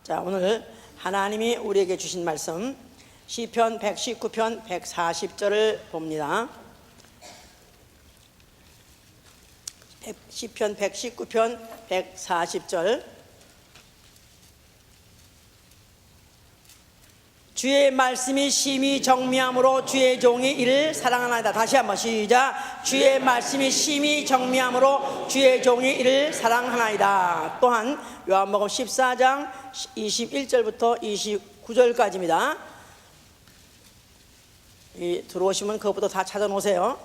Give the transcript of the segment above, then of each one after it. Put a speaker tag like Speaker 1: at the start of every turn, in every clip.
Speaker 1: 자, 오늘 하나님이 우리에게 주신 말씀 시편 119편 140절을 봅니다. 시편 119편 140절. 주의 말씀이 심히 정미함으로 주의 종이 이를 사랑하나이다. 다시 한번 시작. 주의 말씀이 심히 정미함으로 주의 종이 이를 사랑하나이다. 또한 요한복음 14장 21절부터 29절까지입니다. 들어오시면 그것부터 다 찾아놓으세요.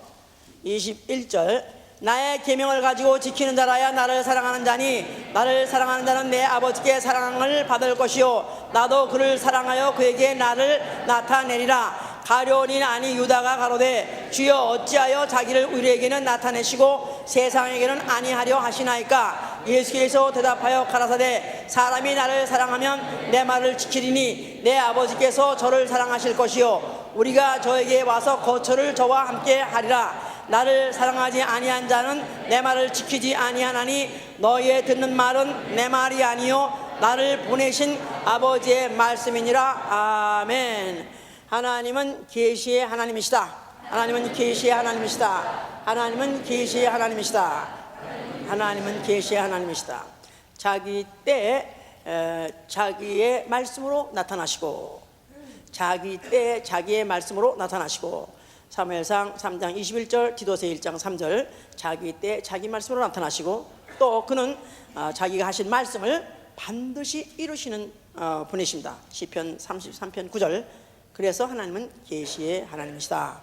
Speaker 1: 21절. 나의 계명을 가지고 지키는 자라야 나를 사랑하는 자니 나를 사랑하는 자는 내 아버지께 사랑을 받을 것이요 나도 그를 사랑하여 그에게 나를 나타내리라. 가룟인 아니 유다가 가로되 주여 어찌하여 자기를 우리에게는 나타내시고 세상에게는 아니하려 하시나이까. 예수께서 대답하여 가라사대 사람이 나를 사랑하면 내 말을 지키리니 내 아버지께서 저를 사랑하실 것이요 우리가 저에게 와서 거처를 저와 함께 하리라. 나를 사랑하지 아니한 자는 내 말을 지키지 아니하나니 너희의 듣는 말은 내 말이 아니요 나를 보내신 아버지의 말씀이니라. 아멘. 하나님은 계시의 하나님이시다. 하나님은 계시의 하나님이시다. 하나님은 계시의 하나님이시다. 하나님은 계시의 하나님이시다. 자기 때 자기의 말씀으로 나타나시고 자기 때 자기의 말씀으로 나타나시고 사무엘상 3장 21절 디도서 1장 3절 자기 때 자기 말씀으로 나타나시고 또 그는 자기가 하신 말씀을 반드시 이루시는 분이십니다. 시편 33편 9절. 그래서 하나님은 계시의 하나님이시다.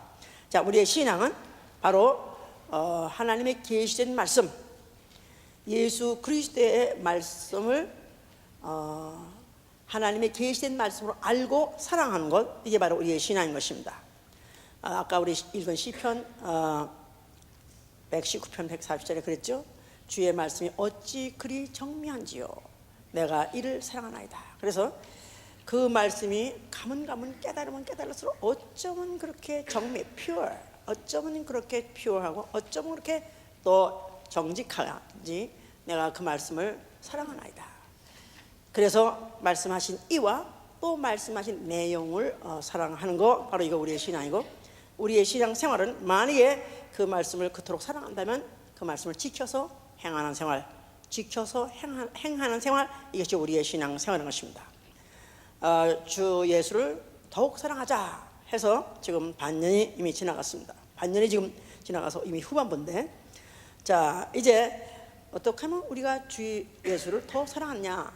Speaker 1: 자, 우리의 신앙은 바로 하나님의 계시된 말씀, 예수 그리스도의 말씀을 하나님의 계시된 말씀으로 알고 사랑하는 것, 이게 바로 우리의 신앙인 것입니다. 아까 우리 읽은 시편 119편 140절에 그랬죠. 주의 말씀이 어찌 그리 정미한지요 내가 이를 사랑하나이다. 그래서 그 말씀이 가면 깨달으면 깨달을수록 어쩌면 그렇게 정미, pure, 어쩌면 그렇게 pure하고 어쩌면 그렇게 또 정직하지 내가 그 말씀을 사랑하나이다. 그래서 말씀하신 이와 또 말씀하신 내용을 사랑하는 거, 바로 이거 우리의 신앙이고, 우리의 신앙 생활은 만약에 그 말씀을 그토록 사랑한다면 그 말씀을 지켜서 행하는 생활, 지켜서 행하는 생활, 이것이 우리의 신앙 생활인 것입니다. 주 예수를 더욱 사랑하자 해서 지금 반년이 이미 지나갔습니다. 반년이 지금 지나가서 이미 후반부인데, 자, 이제 어떻게 하면 우리가 주 예수를 더 사랑하냐,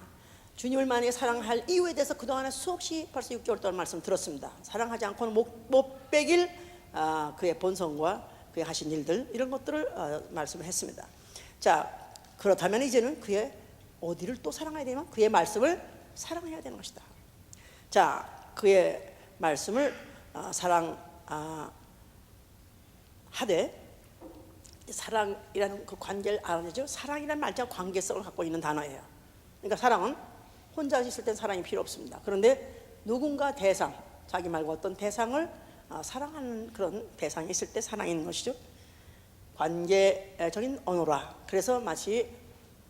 Speaker 1: 주님을 만약에 사랑할 이유에 대해서 그동안에 수없이 벌써 6개월 동안 말씀 들었습니다. 사랑하지 않고는 못 빼길 그의 본성과 그의 하신 일들, 이런 것들을 말씀을 했습니다. 자, 그렇다면 이제는 그의 어디를 또 사랑해야 되면 그의 말씀을 사랑해야 되는 것이다. 자, 그의 말씀을 사랑하되, 사랑이라는 그 관계를 알아내죠. 사랑이라는 말자가 관계성을 갖고 있는 단어예요. 그러니까 사랑은 혼자 있을 땐 사랑이 필요 없습니다. 그런데 누군가 대상, 자기 말고 어떤 대상을 사랑하는 그런 대상이 있을 때 사랑이 있는 것이죠. 관계적인 언어라. 그래서 마치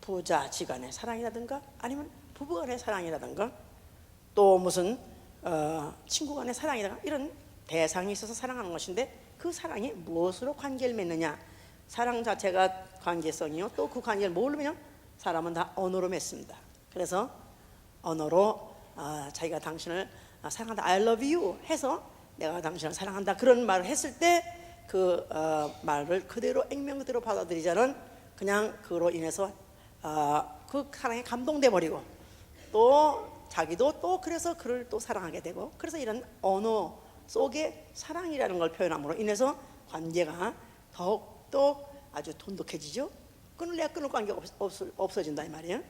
Speaker 1: 부자지간의 사랑이라든가 아니면 부부간의 사랑이라든가 또 무슨 친구간의 사랑이라든가 이런 대상이 있어서 사랑하는 것인데, 그 사랑이 무엇으로 관계를 맺느냐, 사랑 자체가 관계성이요, 또 그 관계를 뭘로 맺냐, 사람은 다 언어로 맺습니다. 그래서 언어로 자기가 당신을 사랑한다, I love you 해서 내가 당신을 사랑한다, 그런 말을 했을 때 그 말을 그대로 액면 그대로 받아들이자는, 그냥 그로 인해서 그 사랑에 감동돼 버리고 또 자기도 또 그래서 그를 또 사랑하게 되고, 그래서 이런 언어 속에 사랑이라는 걸 표현함으로 인해서 관계가 더욱더 아주 돈독해지죠. 끊을 관계가 없어진다 이 말이에요.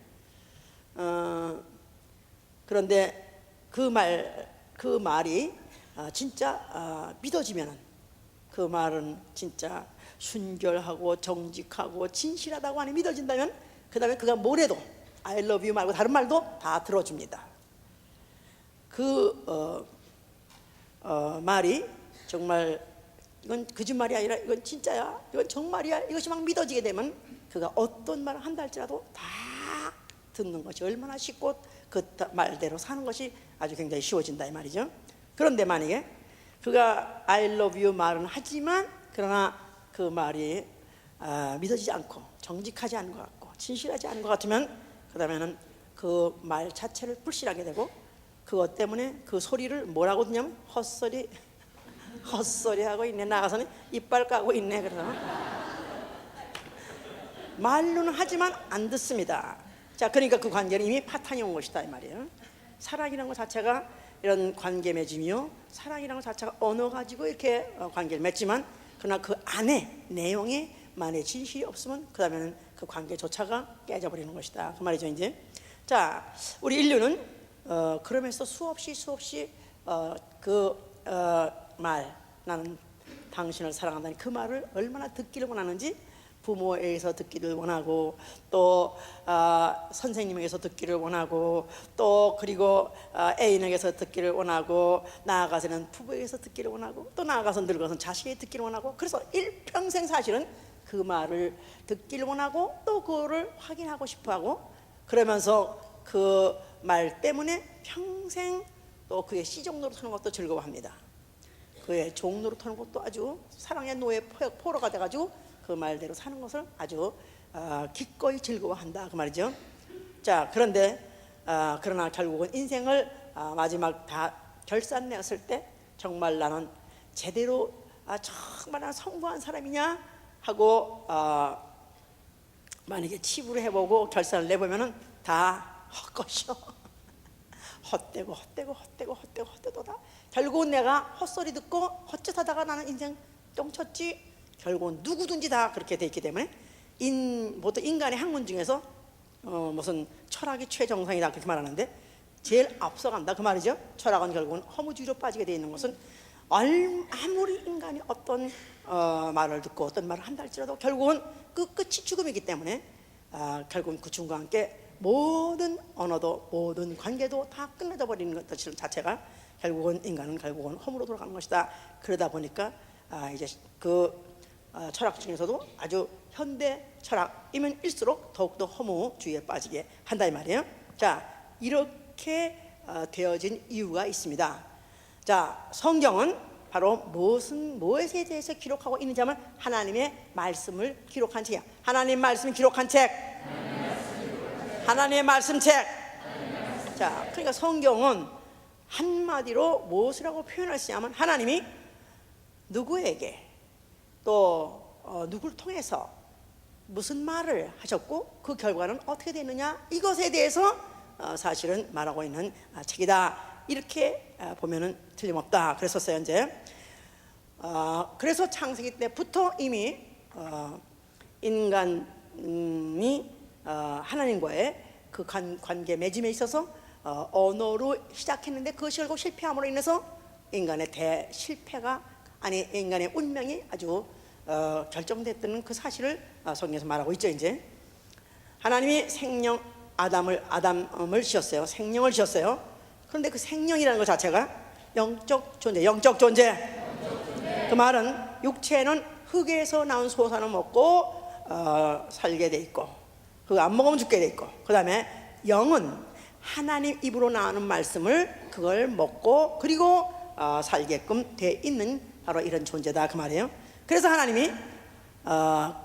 Speaker 1: 그런데 그 말이 진짜 믿어지면은, 그 말은 진짜 순결하고 정직하고 진실하다고 하니 믿어진다면, 그 다음에 그가 뭘 해도 I love you 말고 다른 말도 다 들어줍니다. 그 말이 정말 이건 거짓말이 아니라 이건 진짜야, 이건 정말이야, 이것이 막 믿어지게 되면 그가 어떤 말을 한다 할지라도 다 듣는 것이 얼마나 쉽고 그 말대로 사는 것이 아주 굉장히 쉬워진다 이 말이죠. 그런데 만약에 그가 I love you 말은 하지만 그러나 그 말이 믿어지지 않고 정직하지 않은 것 같고 진실하지 않은 것 같으면 그 다음에는 그 말 자체를 불신하게 되고 그것 때문에 그 소리를 뭐라고 듣냐면 헛소리 하고 있네. 나가서는 이빨 까고 있네. 그래서 말로는 하지만 안 듣습니다. 자, 그러니까 그 관계는 이미 파탄이 온 것이다 이 말이에요. 사랑이라는 것 자체가 이런 관계 맺음이요, 사랑이라는 것 자체가 언어 가지고 이렇게 관계를 맺지만 그러나 그 안에 내용에 만에 진실이 없으면 그 다음에는 그 관계조차가 깨져버리는 것이다 그 말이죠. 이제 자, 우리 인류는 그러면서 수없이 말, 나는 당신을 사랑한다는 그 말을 얼마나 듣기를 원하는지 부모에게서 듣기를 원하고 또 선생님에게서 듣기를 원하고 또 그리고 애인에게서 듣기를 원하고 나아가서는 부부에게서 듣기를 원하고 또 나아가서 늙어서는 자식에게 듣기를 원하고 그래서 일평생 사실은 그 말을 듣기를 원하고 또 그거를 확인하고 싶어하고 그러면서 그 말 때문에 평생 또 그의 시종노릇 하는 것도 즐거워합니다. 그의 종노릇 하는 것도 아주 사랑의 노예 포로가 돼가지고 그 말대로 사는 것을 아주 기꺼이 즐거워한다 그 말이죠. 자, 그런데 그러나 결국은 인생을 마지막 다 결산내었을 때 정말 나는 제대로 정말 나는 성공한 사람이냐 하고 만약에 치부를 해보고 결산을 내보면은 다 헛것이요. 헛되고다. 결국은 내가 헛소리 듣고 헛짓하다가 나는 인생 똥쳤지. 결국은 누구든지 다 그렇게 돼 있기 때문에 보통 인간의 학문 중에서 무슨 철학이 최정상이다 그렇게 말하는데 제일 앞서간다 그 말이죠. 철학은 결국은 허무주의로 빠지게 돼 있는 것은 아무리 인간이 어떤 말을 듣고 어떤 말을 한다 할지라도 결국은 그 끝이 죽음이기 때문에 결국은 그 죽음과 함께 모든 언어도 모든 관계도 다 끝내져 버리는 것 자체가 결국은 인간은 결국은 허무로 돌아가는 것이다. 그러다 보니까 이제 그 철학 중에서도 아주 현대 철학이면 일수록 더욱더 허무주의에 빠지게 한다 이 말이에요. 자, 이렇게 되어진 이유가 있습니다. 자, 성경은 바로 무엇에 대해서 기록하고 있는지 하면 하나님의 말씀을 기록한 책이야. 하나님 말씀을 기록한 책. 하나님의 말씀 책. 자, 그러니까 성경은 한마디로 무엇이라고 표현할 수 있냐면 하나님이 누구에게 또 누구를 통해서 무슨 말을 하셨고 그 결과는 어떻게 되느냐 이것에 대해서 사실은 말하고 있는 책이다 이렇게 보면은 틀림없다 그랬었어요. 이제 그래서 창세기 때부터 이미 인간이 하나님과의 그 관계 맺음에 있어서 언어로 시작했는데 그것이 결국 실패함으로 인해서 인간의 대실패가 아니 인간의 운명이 아주 결정됐다는 그 사실을 성경에서 말하고 있죠. 이제 하나님이 생명 아담을 지었어요. 생명을 지었어요. 그런데 그 생명이라는 것 자체가 영적 존재. 그 말은 육체는 흙에서 나온 소산을 먹고 살게 돼 있고 그거 안 먹으면 죽게 돼 있고 그 다음에 영은 하나님 입으로 나오는 말씀을 그걸 먹고 그리고 살게끔 돼 있는 바로 이런 존재다 그 말이에요. 그래서 하나님이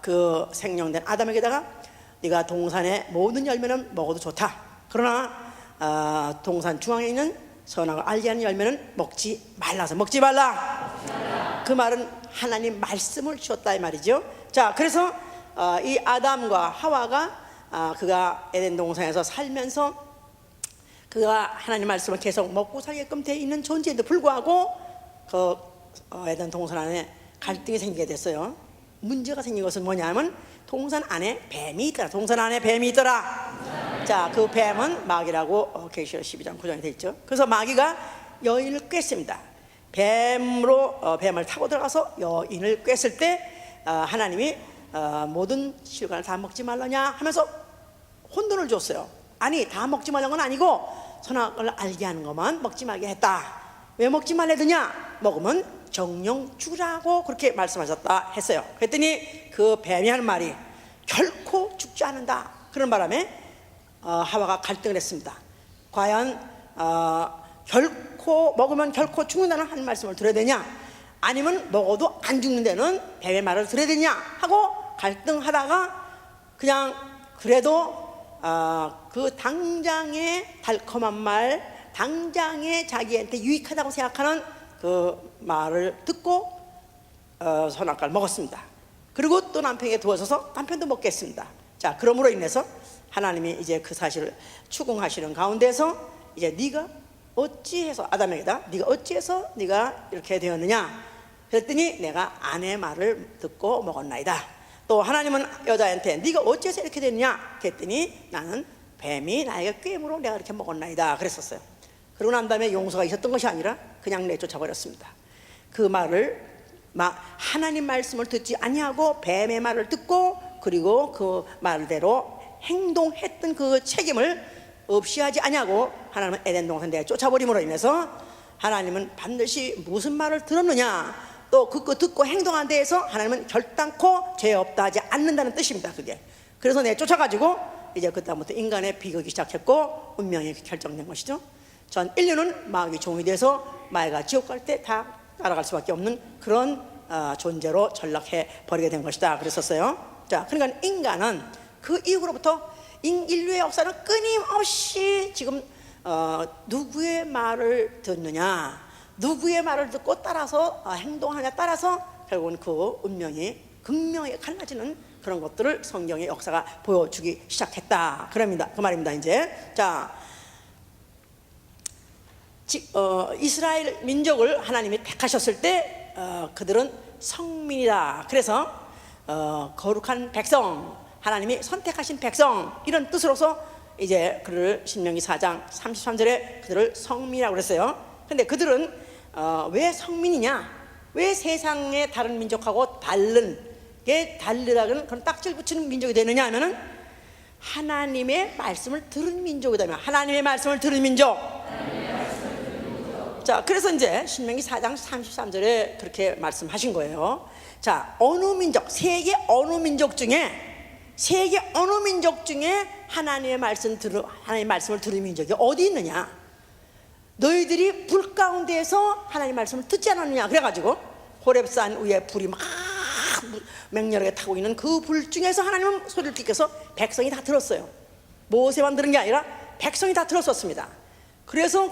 Speaker 1: 그 생명된 아담에게다가 네가 동산의 모든 열매는 먹어도 좋다. 그러나 동산 중앙에 있는 선악을 알게 하는 열매는 먹지 말라. 그 말은 하나님 말씀을 주었다 이 말이죠. 자, 그래서 이 아담과 하와가 그가 에덴 동산에서 살면서 그가 하나님 말씀을 계속 먹고 살게끔 돼 있는 존재인데 불구하고 그 에덴 동산 안에 갈등이 생기게 됐어요. 문제가 생긴 것은 뭐냐면 동산 안에 뱀이 있더라. 자, 그 뱀은 마귀라고 계시록 12장 9장에 돼 있죠. 그래서 마귀가 여인을 꿰습니다. 뱀을 타고 들어가서 여인을 꿰을 때 하나님이 모든 실과를 다 먹지 말라냐 하면서 혼돈을 줬어요. 아니, 다 먹지 말라는 건 아니고 선악을 알게 하는 것만 먹지 말게 했다. 왜 먹지 말래더냐? 먹으면 정령 죽으라고 그렇게 말씀하셨다 했어요. 그랬더니 그 뱀이 하는 말이 결코 죽지 않는다. 그런 바람에 하와가 갈등을 했습니다. 과연 결코 먹으면 결코 죽는다는 한 말씀을 들어야 되냐, 아니면 먹어도 안 죽는 데는 뱀의 말을 들어야 되냐 하고 갈등하다가 그냥 그래도 그 당장의 달콤한 말, 당장의 자기한테 유익하다고 생각하는 그 말을 듣고 선악과를 먹었습니다. 그리고 또 남편에게 도와줘서 남편도 먹겠습니다. 자, 그러므로 인해서 하나님이 이제 그 사실을 추궁하시는 가운데서 이제 네가 어찌해서, 아담에게다 네가 어찌해서 네가 이렇게 되었느냐 그랬더니 내가 아내 말을 듣고 먹었나이다. 또 하나님은 여자한테 네가 어찌해서 이렇게 됐냐 그랬더니 나는 뱀이 나에게 꾀임으로 내가 이렇게 먹었나이다 그랬었어요. 그러고 난 다음에 용서가 있었던 것이 아니라 그냥 내쫓아버렸습니다. 그 말을 하나님 말씀을 듣지 아니하고 뱀의 말을 듣고 그리고 그 말대로 행동했던 그 책임을 없이 하지 아니하고 하나님은 에덴 동산 내가 쫓아버림으로 인해서 하나님은 반드시 무슨 말을 들었느냐, 또 그거 듣고 행동한 데에서 하나님은 결단코 죄 없다 하지 않는다는 뜻입니다. 그게 그래서 내가 쫓아가지고 이제 그다음부터 인간의 비극이 시작했고 운명이 결정된 것이죠. 전 인류는 마귀 종이 돼서 마귀가 지옥 갈 때 다 따라갈 수밖에 없는 그런 존재로 전락해 버리게 된 것이다 그랬었어요. 자, 그러니까 인간은 그 이후로부터 인류의 역사는 끊임없이 지금 누구의 말을 듣느냐, 누구의 말을 듣고 따라서 행동하느냐 따라서 결국은 그 운명이 극명하게 갈라지는 그런 것들을 성경의 역사가 보여주기 시작했다 그 말입니다. 이제 자, 이스라엘 민족을 하나님이 택하셨을 때 그들은 성민이다. 그래서 거룩한 백성, 하나님이 선택하신 백성 이런 뜻으로서 이제 그를 신명기 4장 33절에 그들을 성민이라고 그랬어요. 근데 그들은 왜 성민이냐, 왜 세상의 다른 민족하고 다르다는 그런 딱지를 붙이는 민족이 되느냐 하면은 하나님의 말씀을 들은 민족이다. 하나님의 말씀을 들은 민족. 자, 그래서 이제 신명기 4장 33절에 그렇게 말씀하신 거예요. 자, 어느 민족, 세계 어느 민족 중에 하나님의 말씀을 들은 민족이 어디 있느냐? 너희들이 불 가운데에서 하나님의 말씀을 듣지 않았느냐? 그래가지고 호렙산 위에 불이 막 맹렬하게 타고 있는 그 불 중에서 하나님은 소리를 듣게서 백성이 다 들었어요. 모세만 들은 게 아니라 백성이 다 들었었습니다. 그래서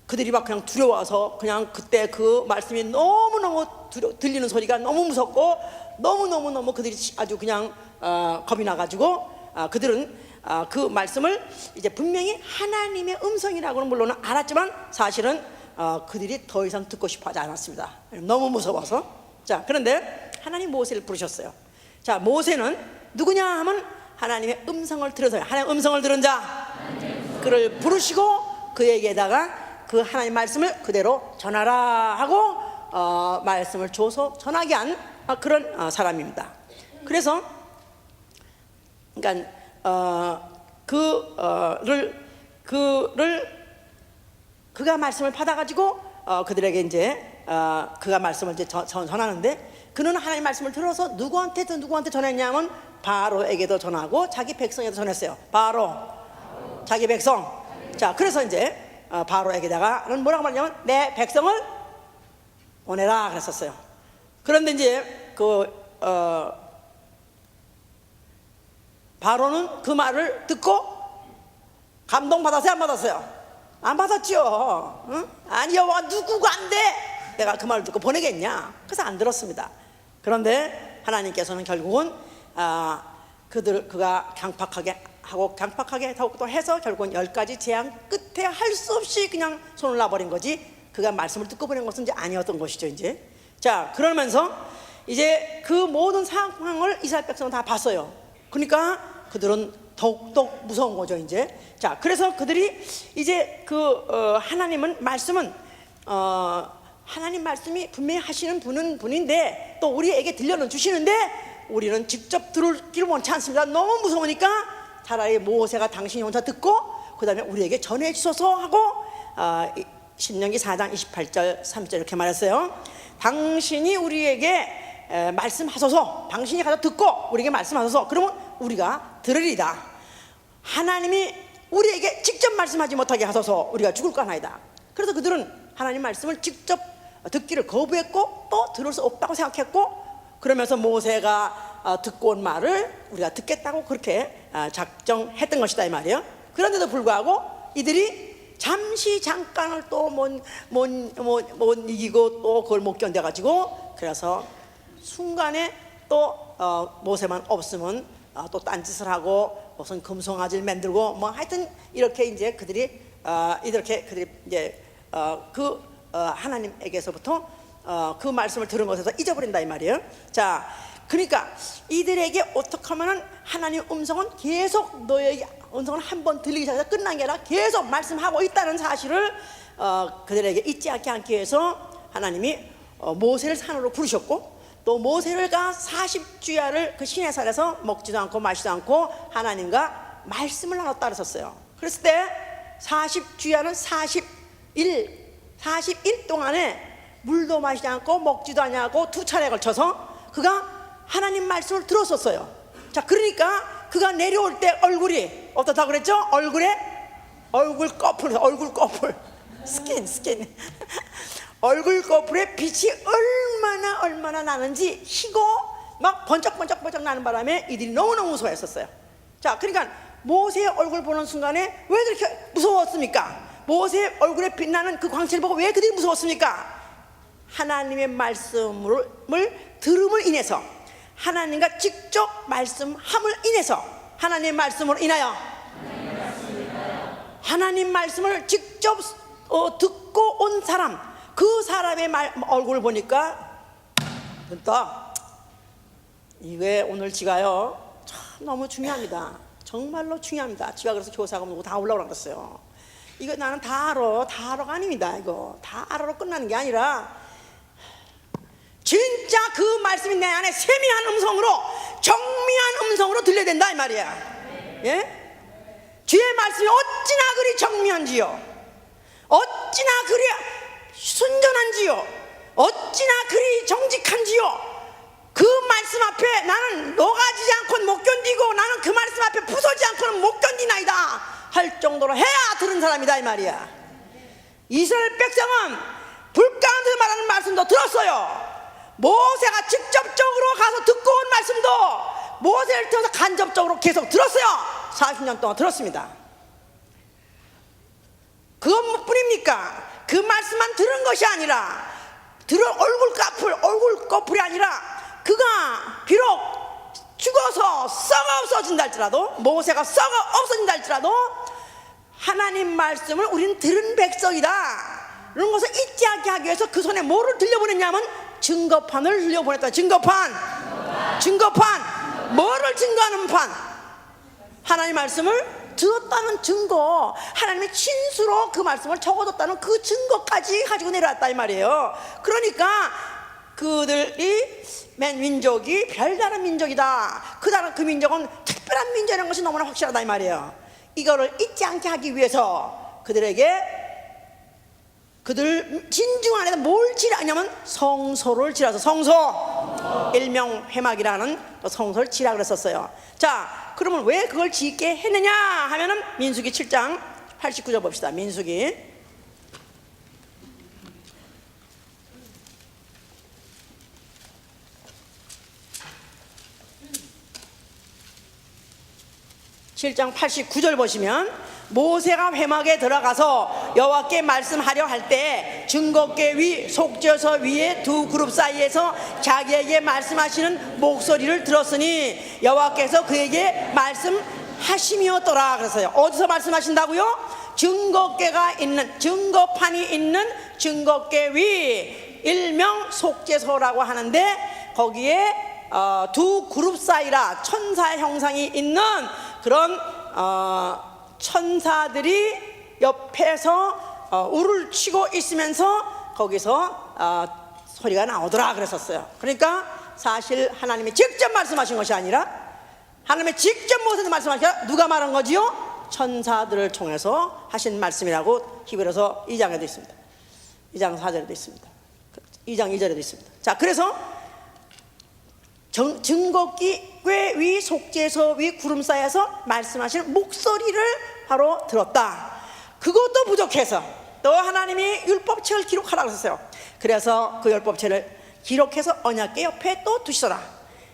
Speaker 1: 그들이 막 그냥 두려워서 그냥 그때 그 말씀이 너무너무 들리는 소리가 너무 무섭고 너무너무 그들이 아주 그냥 겁이 나가지고 그들은 그 말씀을 이제 분명히 하나님의 음성이라고는 물론은 알았지만 사실은 그들이 더 이상 듣고 싶어 하지 않았습니다. 너무 무서워서. 자, 그런데 하나님 모세를 부르셨어요. 자, 모세는 누구냐 하면 하나님의 음성을 들어서, 하나님의 음성을 들은 자 그를 부르시고 그에게다가 그 하나님 말씀을 그대로 전하라 하고 말씀을 줘서 전하게 한 그런 사람입니다. 그래서 그러니까 그가 말씀을 받아가지고 그들에게 이제 그가 말씀을 이제 전하는데 그는 하나님 말씀을 들어서 누구한테 전했냐면 바로에게도 전하고 자기 백성에도 전했어요. 바로 자기 백성. 자, 그래서 이제 바로에게다가는 뭐라고 말하냐면 내 백성을 보내라 그랬었어요. 그런데 이제 바로는 그 말을 듣고 감동받았어요, 안 받았어요? 안 받았죠. 응? 아니요, 누구가 안 돼? 내가 그 말을 듣고 보내겠냐? 그래서 안 들었습니다. 그런데 하나님께서는 결국은 그가 강팍하게 또 해서 결국은 10가지 재앙 끝에 할 수 없이 그냥 손을 놔버린 거지, 그가 말씀을 듣고 보낸 것은 이제 아니었던 것이죠. 이제 자, 그러면서 이제 그 모든 상황을 이스라엘 백성은 다 봤어요. 그러니까 그들은 더욱더 무서운 거죠. 이제 자, 그래서 그들이 이제 하나님은 말씀은 하나님 말씀이 분명히 하시는 분인데 또 우리에게 들려는 주시는데 우리는 직접 들을기를 원치 않습니다. 너무 무서우니까 차라리 모세가 당신이 혼자 듣고 그 다음에 우리에게 전해 주소서 하고 신명기 4장 28절 30절 이렇게 말했어요. 당신이 우리에게 말씀하소서. 당신이 가서 듣고 우리에게 말씀하소서. 그러면 우리가 들으리다. 하나님이 우리에게 직접 말씀하지 못하게 하소서 우리가 죽을 까나이다. 그래서 그들은 하나님 말씀을 직접 듣기를 거부했고 또 들을 수 없다고 생각했고, 그러면서 모세가 듣고 온 말을 우리가 듣겠다고 그렇게 작정했던 것이다 이 말이에요. 그런데도 불구하고 이들이 잠시 잠깐을 또 못 이기고 또 그걸 못 견뎌가지고, 그래서 순간에 또 모세만 없으면 또 딴짓을 하고 무슨 금송아지를 만들고 뭐 하여튼 이렇게 이제 그들이 이제 하나님에게서부터 그 말씀을 들은 것에서 잊어버린다 이 말이에요. 자, 그러니까 이들에게 어떻게 하면은 하나님 음성은 계속 너의 음성은 한 번 들리기 시작해서 끝난 게 아니라 계속 말씀하고 있다는 사실을 그들에게 잊지 않기 위해서 하나님이 모세를 산으로 부르셨고, 또 모세가 40주야를 그 시내산에서 먹지도 않고 마시지도 않고 하나님과 말씀을 나눴다 그랬었어요. 그랬을 때 40주야는 40일 동안에 물도 마시지 않고 먹지도 않냐고 2차례에 걸쳐서 그가 하나님 말씀을 들었었어요. 자, 그러니까 그가 내려올 때 얼굴이 어떻다고 그랬죠? 얼굴 꺼풀 스킨 얼굴 꺼풀에 빛이 얼마나 나는지 희고 막 번쩍번쩍 나는 바람에 이들이 너무너무 무서워했었어요. 자, 그러니까 모세의 얼굴 보는 순간에 왜 그렇게 무서웠습니까? 모세의 얼굴에 빛나는 그 광채를 보고 왜 그들이 무서웠습니까? 하나님의 말씀을 들음을 인해서, 하나님과 직접 말씀함을 인해서, 하나님의 말씀으로 인하여, 하나님 말씀을 직접 듣고 온 사람, 그 사람의 얼굴을 보니까 됐다. 이게 오늘 지가요 참 너무 중요합니다. 정말로 중요합니다. 지가 그래서 교사가 누구 다 올라오라고 그랬어요. 이거 나는 다 알아가 아닙니다. 이거 다 알아로 끝나는 게 아니라 진짜 그 말씀이 내 안에 세미한 음성으로, 정미한 음성으로 들려야 된다 이 말이야. 예? 주의 말씀이 어찌나 그리 정미한지요, 어찌나 그리 순전한지요, 어찌나 그리 정직한지요. 그 말씀 앞에 나는 녹아지지 않고는 못 견디고, 나는 그 말씀 앞에 부서지지 않고는 못 견디나이다 할 정도로 해야 들은 사람이다 이 말이야. 이스라엘 백성은 불 가운데서 말하는 말씀도 들었어요. 모세가 직접적으로 가서 듣고 온 말씀도 모세를 통해서 간접적으로 계속 들었어요. 40년 동안 들었습니다. 그것뿐입니까? 그 말씀만 들은 것이 아니라, 얼굴 꺼풀이 아니라, 그가 비록 죽어서 썩어 없어진다 할지라도, 모세가 썩어 없어진다 할지라도 하나님 말씀을 우리는 들은 백성이다 이런 것을 잊지 않게 하기 위해서 그 손에 뭐를 들려보냈냐면 증거판을 들려보냈다. 증거판. 뭐를 증거하는 판? 하나님 말씀을 들었다는 증거, 하나님의 친수로 그 말씀을 적어뒀다는 그 증거까지 가지고 내려왔다 이 말이에요. 그러니까 그들이 맨 민족이 별다른 민족이다, 그 민족은 특별한 민족이라는 것이 너무나 확실하다 이 말이에요. 이거를 잊지 않게 하기 위해서 그들 진중 안에서 뭘 지라냐면 성소를 지라서, 성소 일명 회막이라는 성소를 지라 그랬었어요. 자, 그러면 왜 그걸 짓게 했느냐 하면은 민수기 7장 89절 봅시다. 민수기 7장 89절 보시면, 모세가 회막에 들어가서 여호와께 말씀하려 할 때 증거궤 위 속죄서 위에 두 그룹 사이에서 자기에게 말씀하시는 목소리를 들었으니 여호와께서 그에게 말씀하심이었더라 그랬어요. 어디서 말씀하신다고요? 증거판이 있는 증거궤 위, 일명 속죄소라고 하는데, 거기에 두 그룹 사이라 천사 형상이 있는 그런 천사들이 옆에서 우를 치고 있으면서 거기서 소리가 나오더라 그랬었어요. 그러니까 사실 하나님이 직접 말씀하신 것이 아니라, 하나님이 직접 모세한테 말씀하시니까 누가 말한 거지요? 천사들을 통해서 하신 말씀이라고 히브리서 2장에도 있습니다. 2장 4절에도 있습니다. 2장 2절에도 있습니다. 자, 그래서 증거기 꽤 위 속죄소 위 구름 사이에서 말씀하시는 목소리를 바로 들었다. 그것도 부족해서 또 하나님이 율법책을 기록하라고 했어요. 그래서 그 율법책을 기록해서 언약궤 옆에 또 두시더라.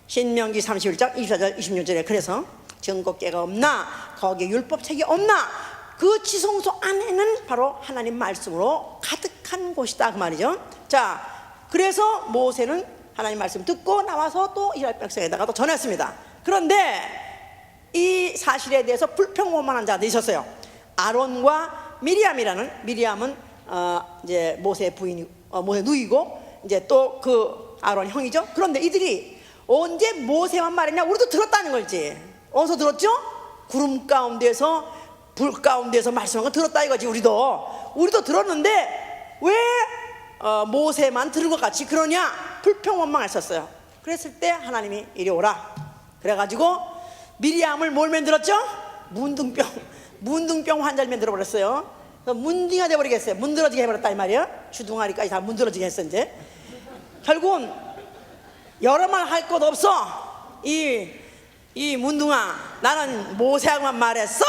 Speaker 1: 신명기 31장 24절 26절에 그래서 증거궤가 없나 거기에 율법책이 없나 그 지성소 안에는 바로 하나님 말씀으로 가득한 곳이다 그 말이죠. 자, 그래서 모세는 하나님 말씀 듣고 나와서 또 이스라엘 백성에다가 또 전했습니다. 그런데 이 사실에 대해서 불평원만한 자들이 있었어요. 아론과 미리암은 이제 모세의 부인이 모세 누이고 이제 또 그 아론 형이죠. 그런데 이들이 언제 모세만 말했냐? 우리도 들었다는 거지. 어디서 들었죠? 구름 가운데서 불 가운데서 말씀한 거 들었다 이거지. 우리도 들었는데 왜 모세만 들은 것 같이 그러냐? 불평원망했었어요. 그랬을 때 하나님이 이리 오라. 그래가지고 미리암을 뭘 만들었죠? 문둥병 환자를 만들어버렸어요. 문둥이가 돼버리겠어요. 문드러지게 해버렸다 이 말이에요. 주둥아리까지 다 문드러지게 했어. 이제 결국은 여러 말 할 것 없어. 이 문둥아 나는 모세하고만 말했어.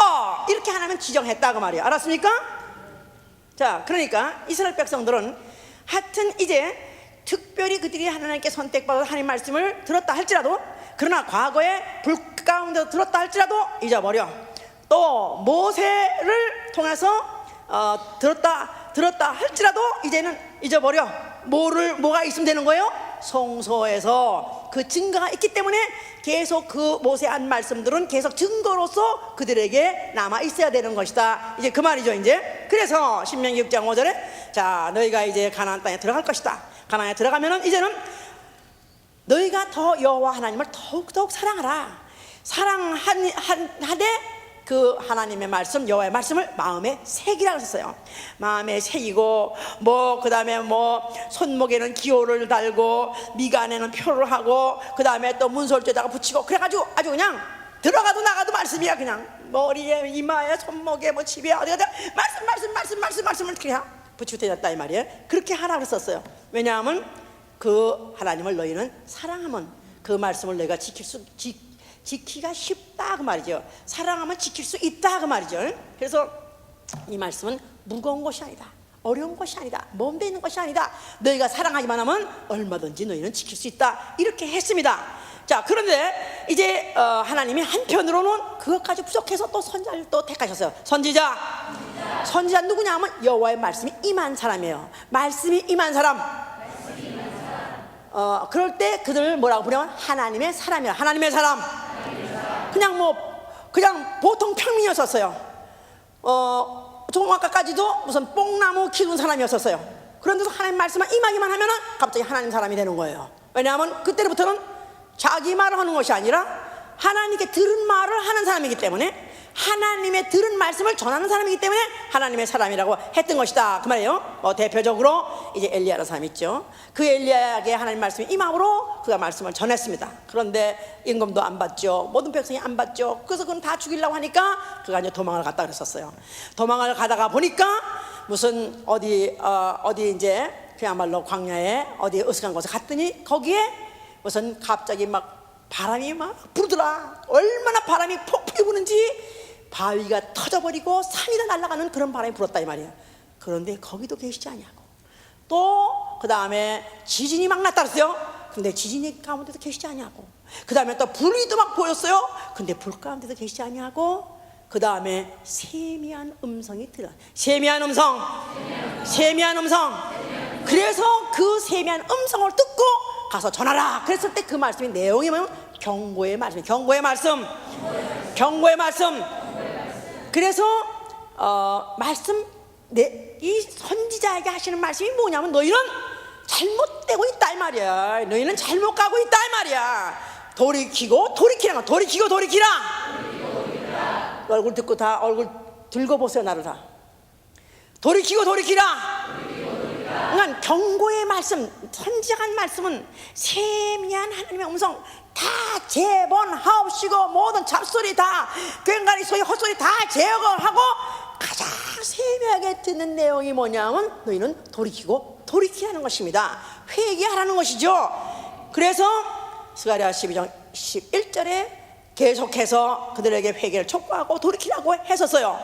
Speaker 1: 이렇게 하나님은 지정했다고 말이에요. 알았습니까? 자, 그러니까 이스라엘 백성들은 하여튼 이제 특별히 그들이 하나님께 선택받아서 하나님 말씀을 들었다 할지라도, 그러나 과거에 불 가운데서 들었다 할지라도 잊어버려. 또 모세를 통해서 들었다 할지라도 이제는 잊어버려. 뭐가 있으면 되는 거예요? 성소에서 그 증거가 있기 때문에 계속 그 모세 한 말씀들은 계속 증거로서 그들에게 남아 있어야 되는 것이다. 이제 그 말이죠. 이제 그래서 신명기 6장 5절에 자, 너희가 이제 가나안 땅에 들어갈 것이다. 가나안에 들어가면은 이제는 너희가 더 여호와 하나님을 더욱더욱 사랑하라. 사랑하되 그 하나님의 말씀, 여호와의 말씀을 마음에 새기라고 했어요. 마음에 새기고 그 다음에 손목에는 기호를 달고 미간에는 표를 하고 그 다음에 또 문설주에다가 붙이고 그래가지고 아주 그냥 들어가도 나가도 말씀이야. 그냥 머리에 이마에 손목에 집에 어디 가다 말씀을 그냥 붙이고 다녔다 이 말이에요. 그렇게 하라고 했었어요. 왜냐하면 그 하나님을 너희는 사랑하면 그 말씀을 너희가 지키기가 쉽다 그 말이죠. 사랑하면 지킬 수 있다 그 말이죠. 그래서 이 말씀은 무거운 것이 아니다, 어려운 것이 아니다, 먼데 있는 것이 아니다. 너희가 사랑하기만 하면 얼마든지 너희는 지킬 수 있다 이렇게 했습니다. 자, 그런데 이제 하나님이 한편으로는 그것까지 부족해서 또 선지자를 또 택하셨어요. 선지자 누구냐 하면 여호와의 말씀이 임한 사람이에요. 말씀이 임한 사람. 그럴 때 그들을 뭐라고 부르면 하나님의 사람이에요. 하나님의 사람. 그냥 보통 평민이었었어요. 조금 아까까지도 무슨 뽕나무 키운 사람이었었어요. 그런데도 하나님 말씀만 임하기만 하면은 갑자기 하나님 사람이 되는 거예요. 왜냐하면 그때부터는 자기 말을 하는 것이 아니라 하나님께 들은 말을 하는 사람이기 때문에, 하나님의 들은 말씀을 전하는 사람이기 때문에 하나님의 사람이라고 했던 것이다 그 말이에요. 대표적으로 이제 엘리야라는 사람이 있죠. 그 엘리야에게 하나님 말씀이 임함으로 그가 말씀을 전했습니다. 그런데 임금도 안 받죠. 모든 백성이 안 받죠. 그래서 그건 다 죽이려고 하니까 그가 이제 도망을 갔다 그랬었어요. 도망을 가다가 보니까 무슨 어디 이제 그야말로 광야에 어디 으슥한 곳에 갔더니 거기에 무슨 갑자기 바람이 부르더라. 얼마나 바람이 폭풍이 부는지 바위가 터져버리고 산이 다 날아가는 그런 바람이 불었다 이 말이에요. 그런데 거기도 계시지 않냐고. 또 그 다음에 지진이 났다 그랬어요. 근데 지진이 가운데도 계시지 않냐고. 그 다음에 또 불이 또 보였어요. 근데 불 가운데도 계시지 않냐고. 그 다음에 세미한 음성이 들어. 세미한 음성. 그래서 그 세미한 음성을 듣고 가서 전하라. 그랬을 때 그 말씀의 내용이 뭐냐면 경고의 말씀. 그래서 이 선지자에게 하시는 말씀이 뭐냐면 너희는 잘못되고 있다 이 말이야. 너희는 잘못 가고 있다 이 말이야. 돌이키라. 얼굴 듣고 다 얼굴 들고 보세요. 나를 다 돌이키라. 그러니까 경고의 말씀, 선지자가 한 말씀은 세미한 하나님의 음성, 다 재본하옵시고 모든 잡소리 다 꽹과리 소리 헛소리 다 제거하고 가장 세미하게 듣는 내용이 뭐냐면 너희는 돌이키라는 것입니다. 회개하라는 것이죠. 그래서 스가랴 12장 11절에 계속해서 그들에게 회개를 촉구하고 돌이키라고 했었어요.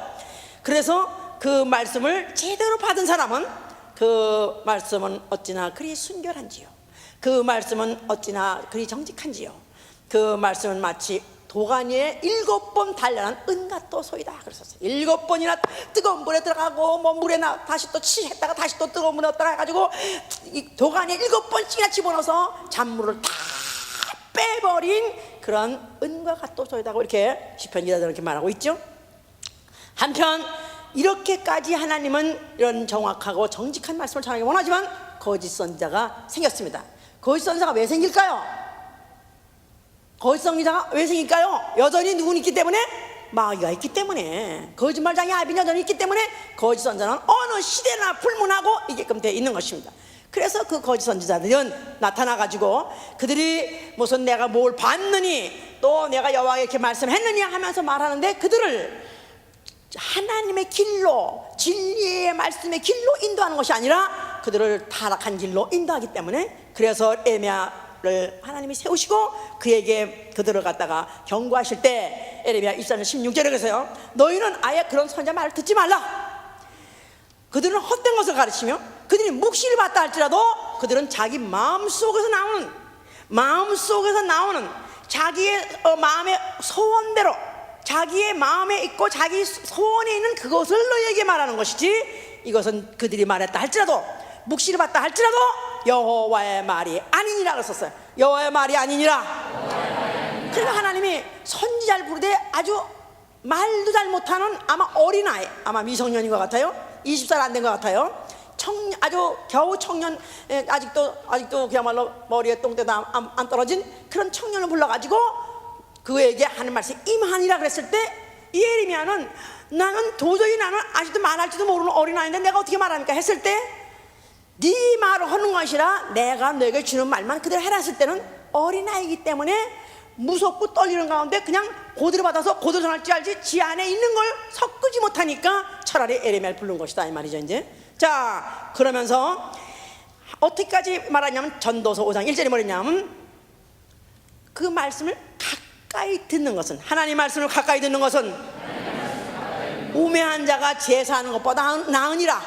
Speaker 1: 그래서 그 말씀을 제대로 받은 사람은 그 말씀은 어찌나 그리 순결한지요, 그 말씀은 어찌나 그리 정직한지요, 그 말씀은 마치 도가니에 7번 단련한 은갓도소이다 그랬었어요. 7번이나 뜨거운 물에 들어가고 뭐 물에 다시 또 치했다가 다시 또 뜨거운 물에 넣었다가 해가지고 이 도가니에 7번씩이나 집어넣어서 잔물을 다 빼버린 그런 은갓도소이다고 이렇게 시편 기자들은 이렇게 말하고 있죠. 한편 이렇게까지 하나님은 이런 정확하고 정직한 말씀을 전하기 원하지만 거짓 선지자가 생겼습니다. 거짓 선지자가 왜 생길까요? 거짓 선지자가 왜 생길까요? 여전히 누구는 있기 때문에, 마귀가 있기 때문에, 거짓말장이 아빈 여전히 있기 때문에 거짓 선지자는 어느 시대나 불문하고 있게끔 되어 있는 것입니다. 그래서 그 거짓 선지자들은 나타나가지고 그들이 무슨 내가 뭘 봤느니 또 내가 여호와에게 이렇게 말씀했느냐 하면서 말하는데, 그들을 하나님의 길로, 진리의 말씀의 길로 인도하는 것이 아니라 그들을 타락한 길로 인도하기 때문에, 그래서 에레미야를 하나님이 세우시고 그에게 그들을 갖다가 경고하실 때 에레미야 24장 16절에 그래서요, 너희는 아예 그런 선지자 말을 듣지 말라. 그들은 헛된 것을 가르치며 그들이 묵시를 받다 할지라도 그들은 자기 마음속에서 나오는 자기의 마음의 소원대로, 자기의 마음에 있고 자기 소원에 있는 그것을 너희에게 말하는 것이지, 이것은 그들이 말했다 할지라도, 묵시를 받다 할지라도 여호와의 말이 아니니라 그랬었어요. 여호와의 말이 아니니라. 그러니까 하나님이 선지자를 부르되 아주 말도 잘 못하는 아마 어린아이, 아마 미성년인 것 같아요. 20살 안 된 것 같아요. 아주 겨우 청년, 아직도 그야말로 머리에 똥대도 안 떨어진 그런 청년을 불러가지고 그에게 하는 말씀이 임하니라 그랬을 때, 이 에레미야는 나는 아직도 말할지도 모르는 어린아이인데 내가 어떻게 말합니까 했을 때, 네 말을 하는 것이라 내가 너에게 주는 말만 그대로 해라 했을 때는 어린아이이기 때문에 무섭고 떨리는 가운데 그냥 고대로 받아서 고대로 전할 줄 알지 지 안에 있는 걸 섞지 못하니까 차라리 에레미야를 부른 것이다 이 말이죠. 이제 자, 그러면서 어떻게까지 말하냐면 전도서 5장 1절에 뭐랬냐면, 그 말씀을 가까이 듣는 것은, 하나님 말씀을 가까이 듣는 것은 우매한 자가 제사하는 것보다 나으니라.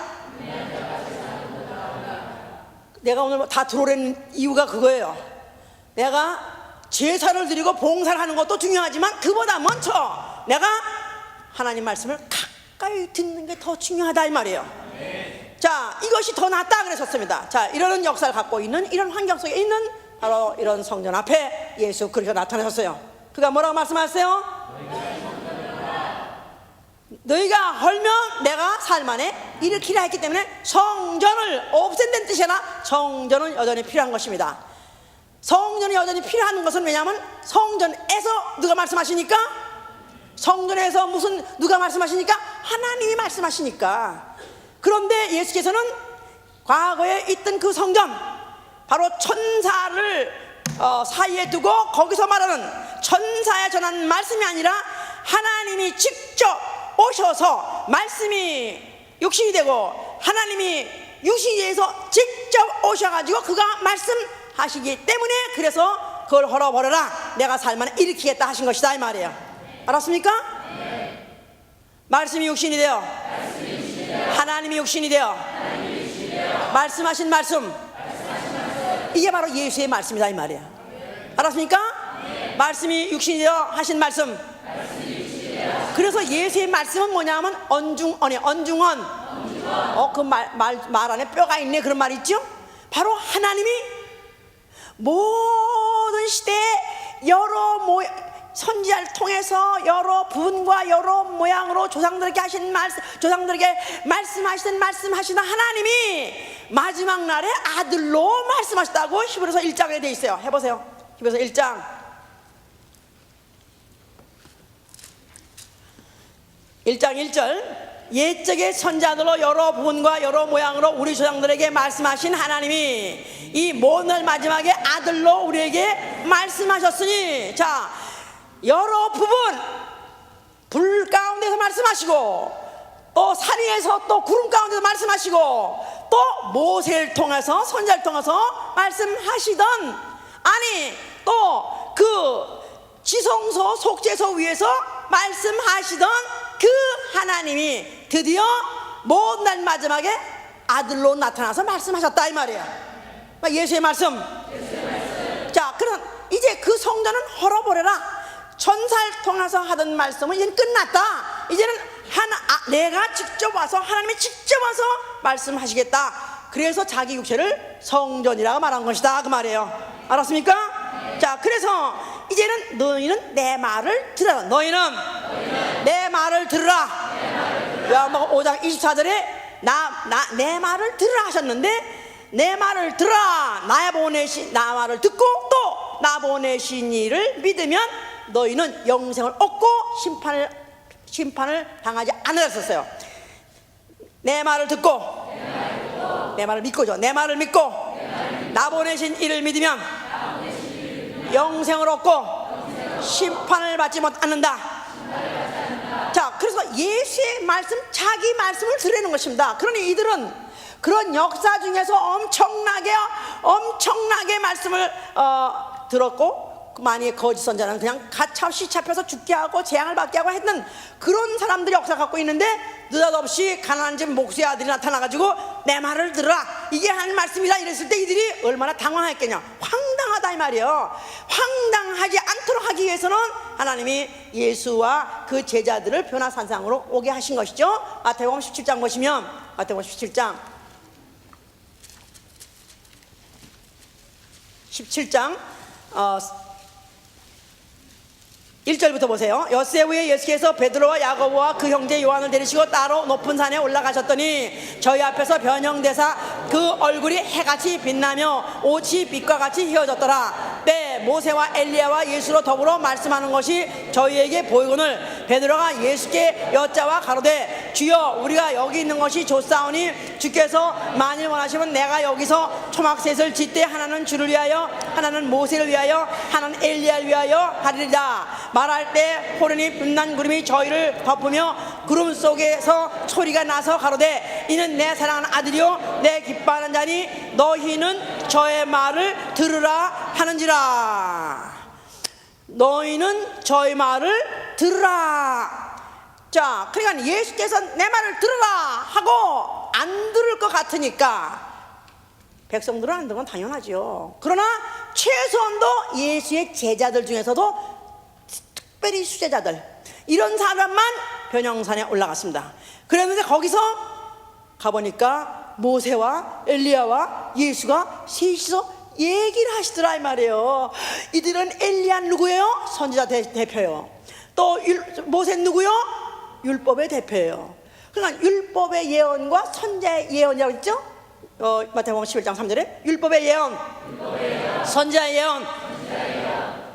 Speaker 1: 내가 오늘 다 들어오는 이유가 그거예요. 내가 제사를 드리고 봉사를 하는 것도 중요하지만 그보다 먼저 내가 하나님 말씀을 가까이 듣는 게 더 중요하다 이 말이에요. 자, 이것이 더 낫다 그랬었습니다. 자, 이런 역사를 갖고 있는, 이런 환경 속에 있는 바로 이런 성전 앞에 예수 그리스도가 나타나셨어요. 그가 뭐라고 말씀하셨어요? 너희가 헐면 내가 살만에 일으키라 했기 때문에 성전을 없앤다는 뜻이 아니라 성전은 여전히 필요한 것입니다. 성전이 여전히 필요한 것은 왜냐하면 성전에서 누가 말씀하시니까, 성전에서 누가 말씀하시니까? 하나님이 말씀하시니까. 그런데 예수께서는 과거에 있던 그 성전, 바로 천사를 사이에 두고 거기서 말하는 천사에 전한 말씀이 아니라 하나님이 직접 오셔서 말씀이 육신이 되고 하나님이 육신이 돼서 직접 오셔가지고 그가 말씀하시기 때문에, 그래서 그걸 헐어버려라, 내가 살만에 일으키겠다 하신 것이다 이 말이에요. 알았습니까? 말씀이 육신이 되어, 하나님이 육신이 되어 말씀하신 말씀, 이게 바로 예수의 말씀이다 이 말이에요. 알았습니까? 말씀이 육신이 되어 하신 말씀. 그래서 예수의 말씀은 뭐냐면 언중원. 그 말 안에 뼈가 있네 그런 말 있죠? 바로 하나님이 모든 시대에 여러 선지자를 통해서 여러 분과 여러 모양으로 조상들에게 말씀하시던 하나님이 마지막 날에 아들로 말씀하셨다고 히브리서 1장에 되어 있어요. 해보세요. 히브리서 1장 1절, 옛적의 선자들로 여러 부분과 여러 모양으로 우리 조상들에게 말씀하신 하나님이 이 모든 날 마지막에 아들로 우리에게 말씀하셨으니, 자, 여러 부분, 불 가운데서 말씀하시고 또 산 위에서 또 구름 가운데서 말씀하시고 또 모세를 통해서 선자를 통해서 말씀하시던, 아니 또 그 지성소 속죄소 위에서 말씀하시던 그 하나님이 드디어 모든 날 마지막에 아들로 나타나서 말씀하셨다 이 말이야. 예수의 말씀. 자, 그럼 이제 그 성전은 헐어버려라. 전사를 통해서 하던 말씀은 이제는 끝났다. 이제는 내가 직접 와서, 하나님이 직접 와서 말씀하시겠다. 그래서 자기 육체를 성전이라고 말한 것이다 그 말이에요. 알았습니까? 자, 그래서 이제는 너희는 내 말을 들어라. 너희는 내 말을 들으라. 요한복음 5장 24절에 내 말을 들으라 하셨는데, 내 말을 들으라. 나 말을 듣고 또 나 보내신 이를 믿으면 너희는 영생을 얻고 심판을 당하지 않으라 했었어요. 내 말을 듣고 내 말을 믿고죠. 내 말을 믿고 나 보내신 이를 믿으면 영생을 얻고 심판을 받지 못않는다. 자, 그래서 예수의 말씀, 자기 말씀을 들으는 것입니다. 그러니 이들은 그런 역사 중에서 엄청나게 말씀을 들었고, 만약에 거짓 선자는 그냥 가차없이 잡혀서 죽게 하고 재앙을 받게 하고 했던 그런 사람들이 역사 갖고 있는데, 느닷없이 가난한 집 목수의 아들이 나타나가지고 내 말을 들으라, 이게 하나님 말씀이다 이랬을 때 이들이 얼마나 당황했겠냐. 황당하다 이 말이에요. 황당하지 않도록 하기 위해서는 하나님이 예수와 그 제자들을 변화산상으로 오게 하신 것이죠. 마태복음 17장 보시면, 마태복음 17장 1절부터 보세요. 엿새 후에 예수께서 베드로와 야고보와 그 형제 요한을 데리시고 따로 높은 산에 올라가셨더니 저희 앞에서 변형되사 그 얼굴이 해같이 빛나며 옷이 빛과 같이 휘어졌더라. 때 모세와 엘리야와 예수로 더불어 말씀하는 것이 저희에게 보이거늘 베드로가 예수께 여짜와 가로되 주여 우리가 여기 있는 것이 좋사오니 주께서 만일 원하시면 내가 여기서 초막셋을 짓되 하나는 주를 위하여 하나는 모세를 위하여 하나는 엘리야를 위하여 하리라. 말할 때 호련히 빛난 구름이 저희를 덮으며 구름 속에서 소리가 나서 가로되 이는 내 사랑하는 아들이요 내 기뻐하는 자니 너희는 저의 말을 들으라 하는지라. 너희는 저의 말을 들으라. 자, 그러니까 예수께서 내 말을 들으라 하고 안 들을 것 같으니까 백성들은 안 들은 건 당연하죠. 그러나 최소한도 예수의 제자들 중에서도 특별히 수제자들, 이런 사람만 변형산에 올라갔습니다. 그랬는데 거기서 가보니까 모세와 엘리야와 예수가 셋이서 얘기를 하시더라 이 말이에요. 이들은 엘리야 누구예요? 선지자 대표예요. 또 모세는 누구요? 율법의 대표예요. 그러니까 율법의 예언과 선지자의 예언이라고 했죠. 마태복음 11장 3절에 율법의 예언, 선지자의 예언.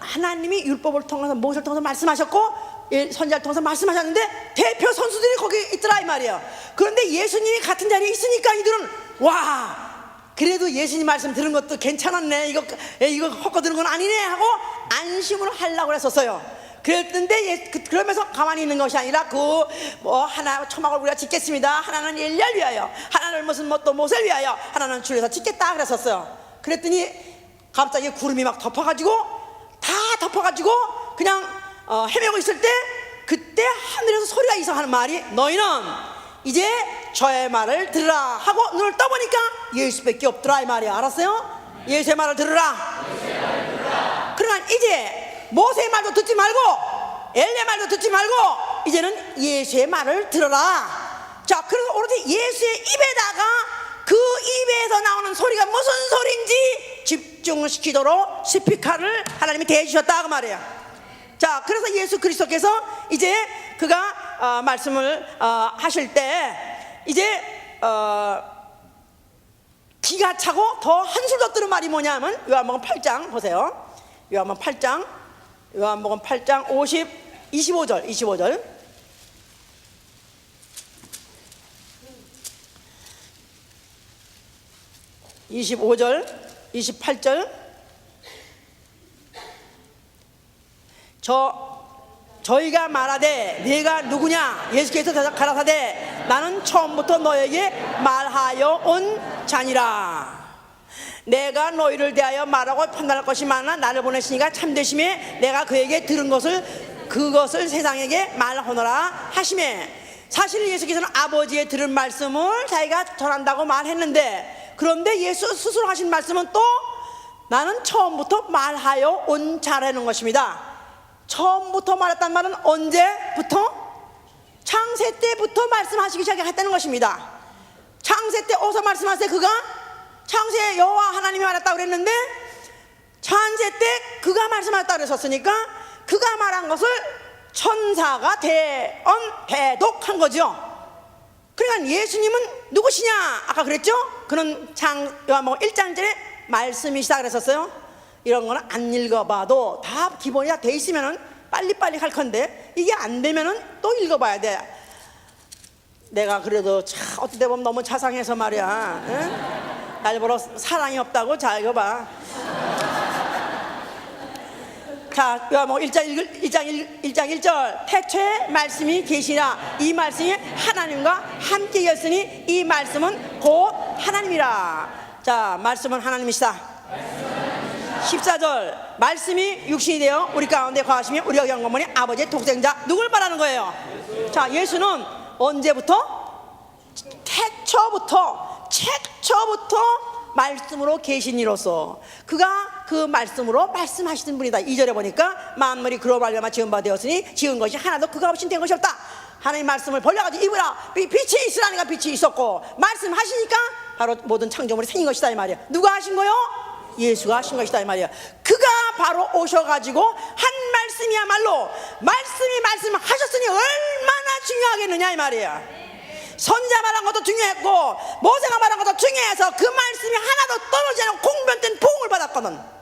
Speaker 1: 하나님이 율법을 통해서 모세를 통해서 말씀하셨고 선지자를 통해서 말씀하셨는데 대표 선수들이 거기 있더라 이 말이에요. 그런데 예수님이 같은 자리에 있으니까 이들은 와, 그래도 예수님 말씀 들은 것도 괜찮았네, 이거 헛거 들은 건 아니네 하고 안심을 하려고 했었어요. 그랬는데 그러면서 가만히 있는 것이 아니라 하나 초막을 우리가 짓겠습니다, 하나는 엘리야를 위하여, 하나는 무슨 또 모세를 위하여, 하나는 주에서 짓겠다 그랬었어요. 그랬더니 갑자기 구름이 막 덮어가지고 그냥 헤매고 있을 때, 그때 하늘에서 소리가 이상하는 말이 너희는 이제 저의 말을 들으라 하고 눈을 떠보니까 예수밖에 없더라 이 말이야. 알았어요? 예수의 말을 들으라. 그러니까 이제 모세의 말도 듣지 말고 엘리야 말도 듣지 말고 이제는 예수의 말을 들어라. 자, 그래서 오로지 예수의 입에다가 그 입에서 나오는 소리가 무슨 소리인지 집중시키도록 스피커를 하나님이 대주셨다 그 말이에요. 자, 그래서 예수 그리스도께서 이제 그가 말씀을 하실 때 이제 기가 차고 더 한술 더 뜨는 말이 뭐냐면 요한복음 8장 보세요. 요한복음 8장 25절 25절 28절 저희가 말하되 네가 누구냐? 예수께서 가라사대 나는 처음부터 너에게 말하여 온 자니라. 내가 너희를 대하여 말하고 판단할 것이 많아 나를 보내시니까 참되심에 내가 그에게 들은 것을 그것을 세상에게 말하노라 하시매. 사실 예수께서는 아버지의 들은 말씀을 자기가 전한다고 말했는데, 그런데 예수 스스로 하신 말씀은 또 나는 처음부터 말하여 온 자라는 것입니다. 처음부터 말했단 말은 언제부터? 창세 때부터 말씀하시기 시작했다는 것입니다. 창세 때 어디서 말씀하세요? 그가 창세에 여호와 하나님이 말했다고 그랬는데 창세 때 그가 말씀하셨다고 그랬었으니까 그가 말한 것을 천사가 대독한 거죠. 그러니까 예수님은 누구시냐? 아까 그랬죠? 그는 요한복음 1장 전에 말씀이시다 그랬었어요. 이런 거는 안 읽어봐도 다 기본이 다 돼 있으면은 빨리빨리 할 건데, 이게 안 되면은 또 읽어봐야 돼. 내가 그래도 어떻게 보면 너무 자상해서 말이야. 응? 날 보러 사랑이 없다고. 자, 읽어봐. 자, 요한복음 1장 1절. 태초에 말씀이 계시라. 이 말씀이 하나님과 함께 계셨으니 이 말씀은 곧 하나님이라. 자, 말씀은 하나님이시다. 14절. 말씀이 육신이 되어 우리 가운데 거하시며 우리가 경험하니 아버지의 독생자. 누굴 말하는 거예요? 자, 예수는 언제부터? 태초부터 말씀으로 계신 이로서 그가 그 말씀으로 말씀하시는 분이다. 2절에 보니까 만물이 그로 말미암아 지은 바 되었으니 지은 것이 하나도 그가 없이 된 것이 없다. 하나님 말씀을 벌려가지고 입으라. 빛이 있으라니까 빛이 있었고, 말씀하시니까 바로 모든 창조물이 생긴 것이다 이 말이야. 누가 하신 거요? 예수가 하신 것이다 이 말이야. 그가 바로 오셔가지고 한 말씀이야말로 말씀이 말씀하셨으니 얼마나 중요하겠느냐 이 말이야. 선지자 말한 것도 중요했고 모세가 말한 것도 중요해서 그 말씀이 하나도 떨어지지 않고 공변된 복을 받았거든.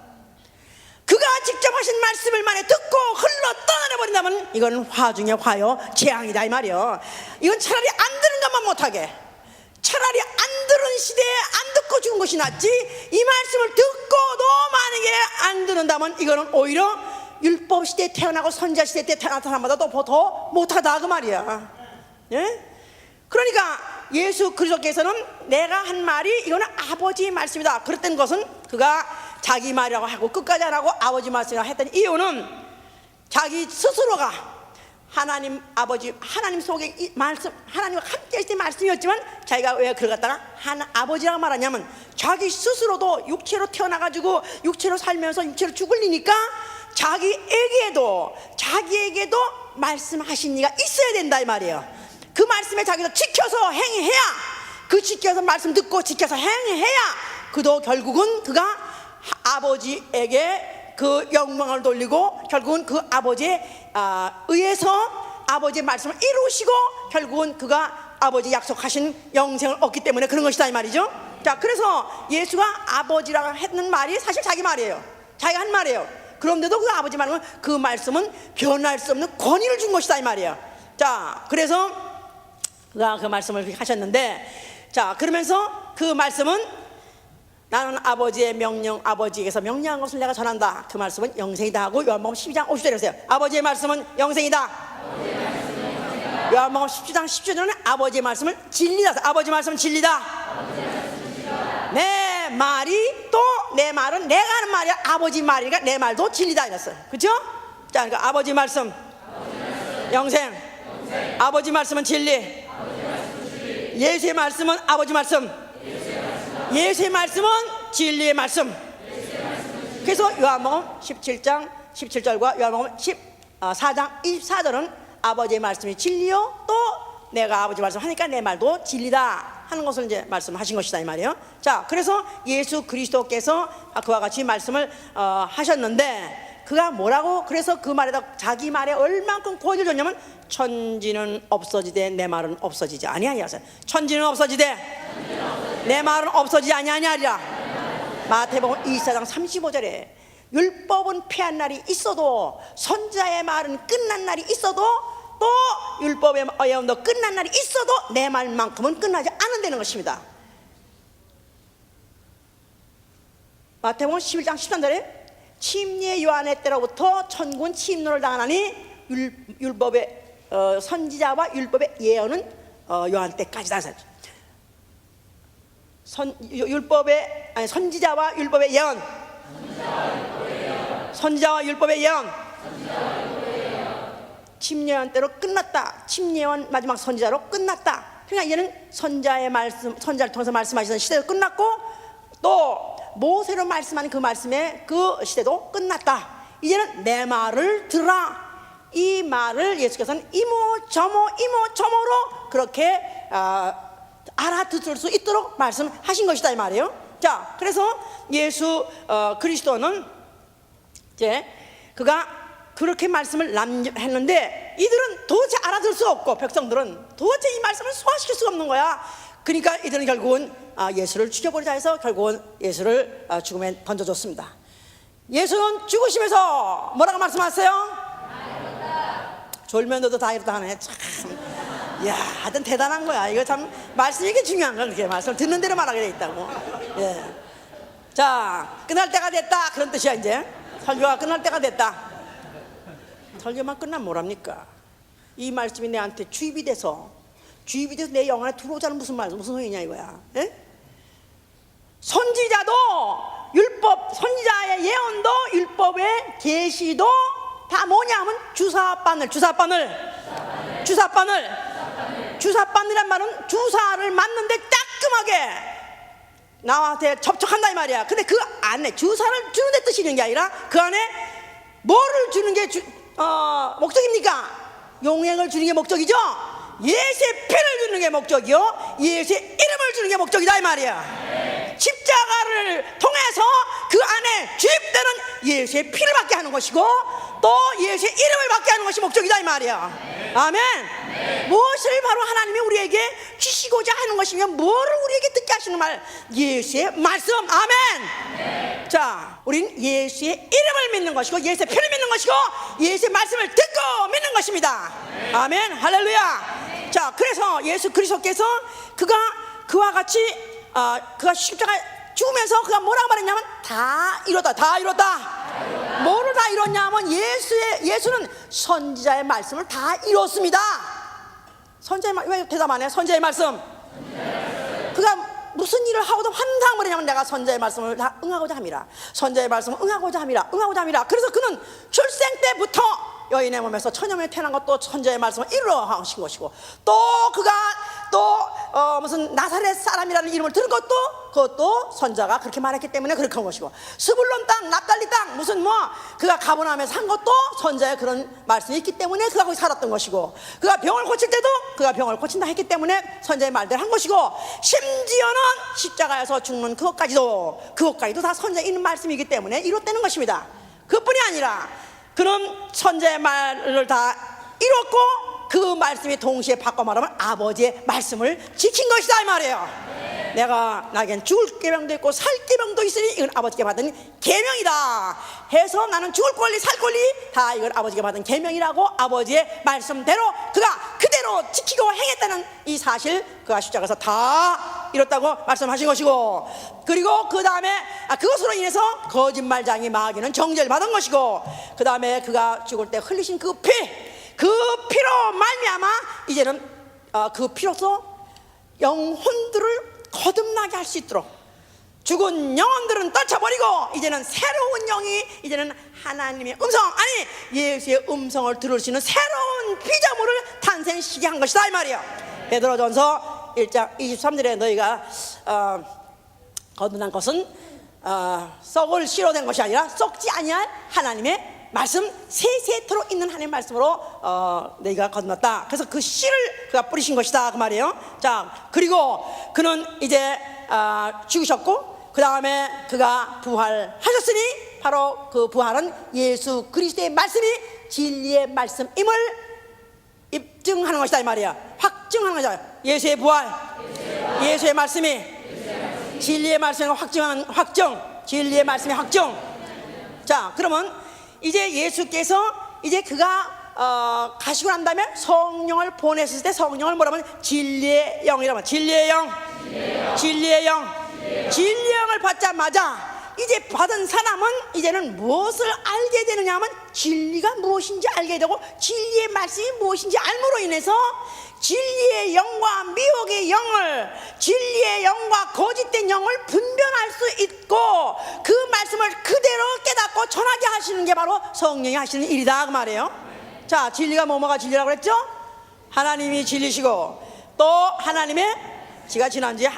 Speaker 1: 그가 직접 하신 말씀을 만에 듣고 흘러 떠나버린다면 이건 화 중에 화요, 재앙이다 이 말이요. 이건 차라리 안 들은 것만 못하게, 차라리 안 들은 시대에 안 듣고 죽은 것이 낫지, 이 말씀을 듣고도 만약에 안 듣는다면 이거는 오히려 율법 시대에 태어나고 선지자 시대 때 태어난 사람보다 더 못하다 그 말이야. 예? 그러니까 예수 그리스도께서는 내가 한 말이 이거는 아버지의 말씀이다 그랬던 것은 그가 자기 말이라고 하고 끝까지 안 하고 아버지 말씀이라고 했던 이유는 자기 스스로가 하나님 아버지 하나님 속에 이 말씀 하나님과 함께 있을 때 말씀이었지만 자기가 왜 그걸 갖다가 아버지라고 말하냐면 자기 스스로도 육체로 태어나가지고 육체로 살면서 육체로 죽을리니까 자기에게도 말씀하신 이가 있어야 된다 이 말이에요. 그 말씀에 자기도 지켜서 행해야, 그 지켜서 말씀 듣고 지켜서 행해야 그도 결국은 그가 아버지에게 그 영광을 돌리고 결국은 그 아버지에 의해서 아버지의 말씀을 이루시고 결국은 그가 아버지 약속하신 영생을 얻기 때문에 그런 것이다 이 말이죠. 자, 그래서 예수가 아버지라고 했는 말이 사실 자기 말이에요. 자기가 한 말이에요. 그런데도 그 아버지 말은 그 말씀은 변할 수 없는 권위를 준 것이다 이 말이에요. 자, 그래서 그가 그 말씀을 하셨는데, 자, 그러면서 그 말씀은 나는 아버지의 명령, 아버지에게서 명령한 것을 내가 전한다. 그 말씀은 영생이다 하고 요한복음 12장 50절에 그랬어요. 아버지의 말씀은 영생이다. 요한복음 17장 10절에는 아버지의 말씀을 진리다. 아버지 말씀은 진리다. 내 말이 또 내 말은 내가 하는 말이야. 아버지 말이니까 내 말도 진리다 이랬어요. 그렇죠? 자, 그러니까 아버지 말씀 영생, 아버지 말씀은 진리, 예수의 말씀은 아버지 말씀, 예수의 말씀은 진리의 말씀. 그래서 요한복음 17장 17절과 요한복음 14장 24절은 아버지의 말씀이 진리요 또 내가 아버지 말씀 하니까 내 말도 진리다 하는 것을 이제 말씀하신 것이다 이 말이에요. 자, 그래서 예수 그리스도께서 그와 같이 말씀을 하셨는데 그가 뭐라고, 그래서 그 말에다 자기 말에 얼만큼 권위를 줬냐면 천지는 없어지되 내 말은 없어지지 아니하리라. 천지는 없어지되 내 말은 없어지지 아니하리라. 마태복음 24장 35절에 율법은 패한 날이 있어도 선지자의 말은 끝난 날이 있어도 또 율법의 예언도 끝난 날이 있어도 내 말만큼은 끝나지 않는다는 것입니다. 마태복음 11장 13절에 침례 요한의 때로부터 천군 침노를 당하나니 율법의 선지자와 율법의 예언은 요한 때까지다. 선지자와 율법의 예언. 선지자와 율법의 예언. 침례한 때로 끝났다. 침례한 마지막 선지자로 끝났다. 그러니까 이제는 선지자의 말씀, 선지자를 통해서 말씀하시던 시대도 끝났고, 또 모세로 말씀하는 그 말씀의 그 시대도 끝났다. 이제는 내 말을 들으라. 이 말을 예수께서는 이모저모로 그렇게 알아듣을 수 있도록 말씀하신 것이다 이 말이에요. 자, 그래서 예수 그리스도는 이제 그가 그렇게 말씀을 했는데 이들은 도대체 알아들 수 없고, 백성들은 도대체 이 말씀을 소화시킬 수가 없는 거야. 그러니까 이들은 결국은 예수를 죽여버리자 해서 결국은 예수를 죽음에 던져줬습니다. 예수는 죽으시면서 뭐라고 말씀하세요? 졸면 너도 다 이렇다 하네. 참, 야, 하여튼 대단한 거야. 이거 참 말씀이 이게 중요한 거야. 그렇게 말씀을 듣는 대로 말하게 돼 있다고. 예. 자, 끝날 때가 됐다 그런 뜻이야. 이제 설교가 끝날 때가 됐다. 설교만 끝나면 뭐랍니까? 이 말씀이 내한테 주입이 돼서 내 영 안에 들어오자는 무슨 소리냐 이거야. 예? 선지자도 선지자의 예언도 율법의 계시도 다 뭐냐 하면 주사바늘이란 말은 주사를 맞는데 따끔하게 나한테 접촉한다 이 말이야. 근데 그 안에 주사를 주는 데 뜻이 있는 게 아니라 그 안에 뭐를 주는 게 목적입니까? 용액을 주는 게 목적이죠. 예수의 피를 주는 게 목적이요, 예수의 이름을 주는 게 목적이다 이 말이야. 십자가를 통해서 그 안에 주입되는 예수의 피를 받게 하는 것이고, 또 예수의 이름을 받게 하는 것이 목적이다 이 말이야. 아멘. 무엇을 바로 하나님이 우리에게 주시고자 하는 것이면 뭐를 우리에게 듣게 하시는 말? 예수의 말씀. 아멘. 자, 우린 예수의 이름을 믿는 것이고, 예수의 피를 믿는 것이고, 예수의 말씀을 듣고 믿는 것입니다. 아멘. 할렐루야. 자, 그래서 예수 그리스도께서 그와 같이 그가 십자가 죽으면서 그가 뭐라고 말했냐면 다 이뤘다. 뭐를 다 이뤘냐면 예수는 선지자의 말씀을 다 이뤘습니다. 왜 대답 안 해? 선지자의 말씀. 그가 무슨 일을 하고도 항상 뭐냐면 내가 선지자의 말씀을 다 응하고자 함이라. 선지자의 말씀을 응하고자 함이라. 그래서 그는 출생 때부터 여인의 몸에서 천여명이 태어난 것도 선지자의 말씀을 이루어 하신 것이고, 또 그가 무슨 나사렛 사람이라는 이름을 들은 그것도 선지자가 그렇게 말했기 때문에 그렇게 한 것이고, 스불론 땅, 납달리 땅, 그가 가버나움에 산 것도 선지자의 그런 말씀이 있기 때문에 그가 거기 살았던 것이고, 그가 병을 고칠 때도 그가 병을 고친다 했기 때문에 선지자의 말대로 한 것이고, 심지어는 십자가에서 죽는 그것까지도 다 선지자의 있는 말씀이기 때문에 이뤘다는 것입니다. 그뿐이 아니라 그는 선지자의 말을 다 이뤘고, 그 말씀이 동시에 바꿔 말하면 아버지의 말씀을 지킨 것이다 이 말이에요. 나에겐 죽을 계명도 있고 살 계명도 있으니 이건 아버지께 받은 계명이다 해서 나는 죽을 권리 살 권리 다 이건 아버지께 받은 계명이라고 아버지의 말씀대로 그가 그대로 지키고 행했다는 이 사실, 그가 십자가에서 다 이뤘다고 말씀하신 것이고, 그리고 그 다음에 그것으로 인해서 거짓말장이 마귀는 정죄를 받은 것이고, 그 다음에 그가 죽을 때 흘리신 그 피로 말미암아 이제는 그 피로서 영혼들을 거듭나게 할 수 있도록 죽은 영혼들은 떨쳐버리고 이제는 새로운 영이, 이제는 하나님의 음성, 예수의 음성을 들을 수 있는 새로운 피조물을 탄생시키게 한 것이다 이 말이에요. 베드로전서 1장 23절에 너희가 거듭난 것은 썩을 씨로 된 것이 아니라 썩지 아니할 하나님의 말씀, 세세토록 있는 하나님의 말씀으로 너희가 거듭났다. 그래서 그 씨를 그가 뿌리신 것이다 그 말이에요. 자, 그리고 그는 이제 죽으셨고, 그 다음에 그가 부활하셨으니 바로 그 부활은 예수 그리스도의 말씀이 진리의 말씀임을 입증하는 것이다 이 말이야. 확증하는 것이다. 예수의 부활, 예수의 말씀이 진리의 말씀을 확증하는 진리의 말씀의 확증. 자, 그러면 이제 예수께서 이제 그가 가시고 난 다음에 성령을 보냈을 때 성령을 뭐라면 진리의 영이라면 진리의 영을 받자마자 이제 받은 사람은 이제는 무엇을 알게 되느냐 하면 진리가 무엇인지 알게 되고, 진리의 말씀이 무엇인지 알므로 인해서 진리의 영과 미혹의 영을, 진리의 영과 거짓된 영을 분별할 수 있고 그 말씀을 그대로 깨닫고 전하게 하시는 게 바로 성령이 하시는 일이다 그 말이에요. 자, 진리가 뭐가 진리라고 그랬죠? 하나님이 진리시고 또 하나님의, 제가 지난주에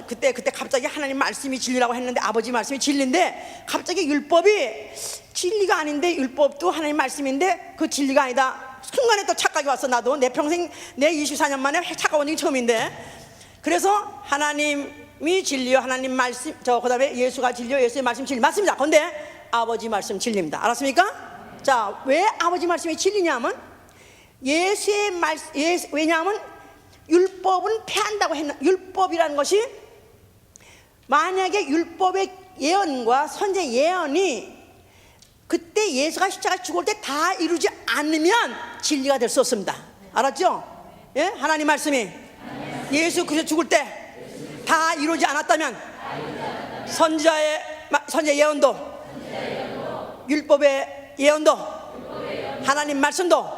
Speaker 1: 그때 갑자기 하나님 말씀이 진리라고 했는데 아버지 말씀이 진리인데 갑자기 율법이 진리가 아닌데 율법도 하나님 말씀인데 그 진리가 아니다. 순간에 또 착각이 왔어. 나도 내 평생, 내 24년 만에 착각 온 적이 처음인데, 그래서 하나님이 진리요, 하나님 말씀, 그 다음에 예수가 진리요, 예수의 말씀 진리 맞습니다. 그런데 아버지 말씀 진리입니다. 알았습니까? 자, 왜 아버지 말씀이 진리냐면 예수의 말씀, 왜냐하면 율법은 패한다고 했는, 율법이라는 것이 만약에 율법의 예언과 선제 예언이 그때 예수가 십자가 죽을 때 다 이루지 않으면 진리가 될 수 없습니다. 알았죠? 예? 하나님 말씀이 예수 그리스도 죽을 때 다 이루지 않았다면 선제 예언도, 율법의 예언도, 하나님 말씀도,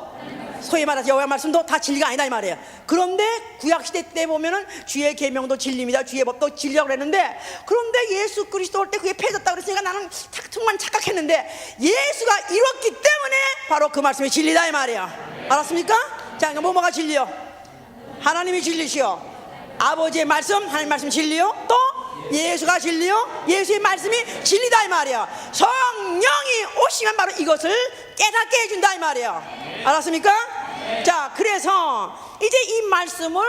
Speaker 1: 소위 말해서 여호와 말씀도 다 진리가 아니다 이 말이에요. 그런데 구약시대 때 보면은 주의 계명도 진리입니다, 주의 법도 진리라고 그랬는데, 그런데 예수 그리스도 올 때 그게 폐해졌다고 그랬으니까 나는 정말 착각했는데 예수가 이뤘기 때문에 바로 그 말씀이 진리다 이 말이에요. 알았습니까? 자, 그러니까 뭐가 진리요? 하나님이 진리시요, 아버지의 말씀, 하나님 말씀 진리요, 또 예수가 진리요, 예수의 말씀이 진리다 이 말이에요. 성령이 오시면 바로 이것을 깨닫게 해준다 이 말이에요. 알았습니까? 자, 그래서 이제 이 말씀을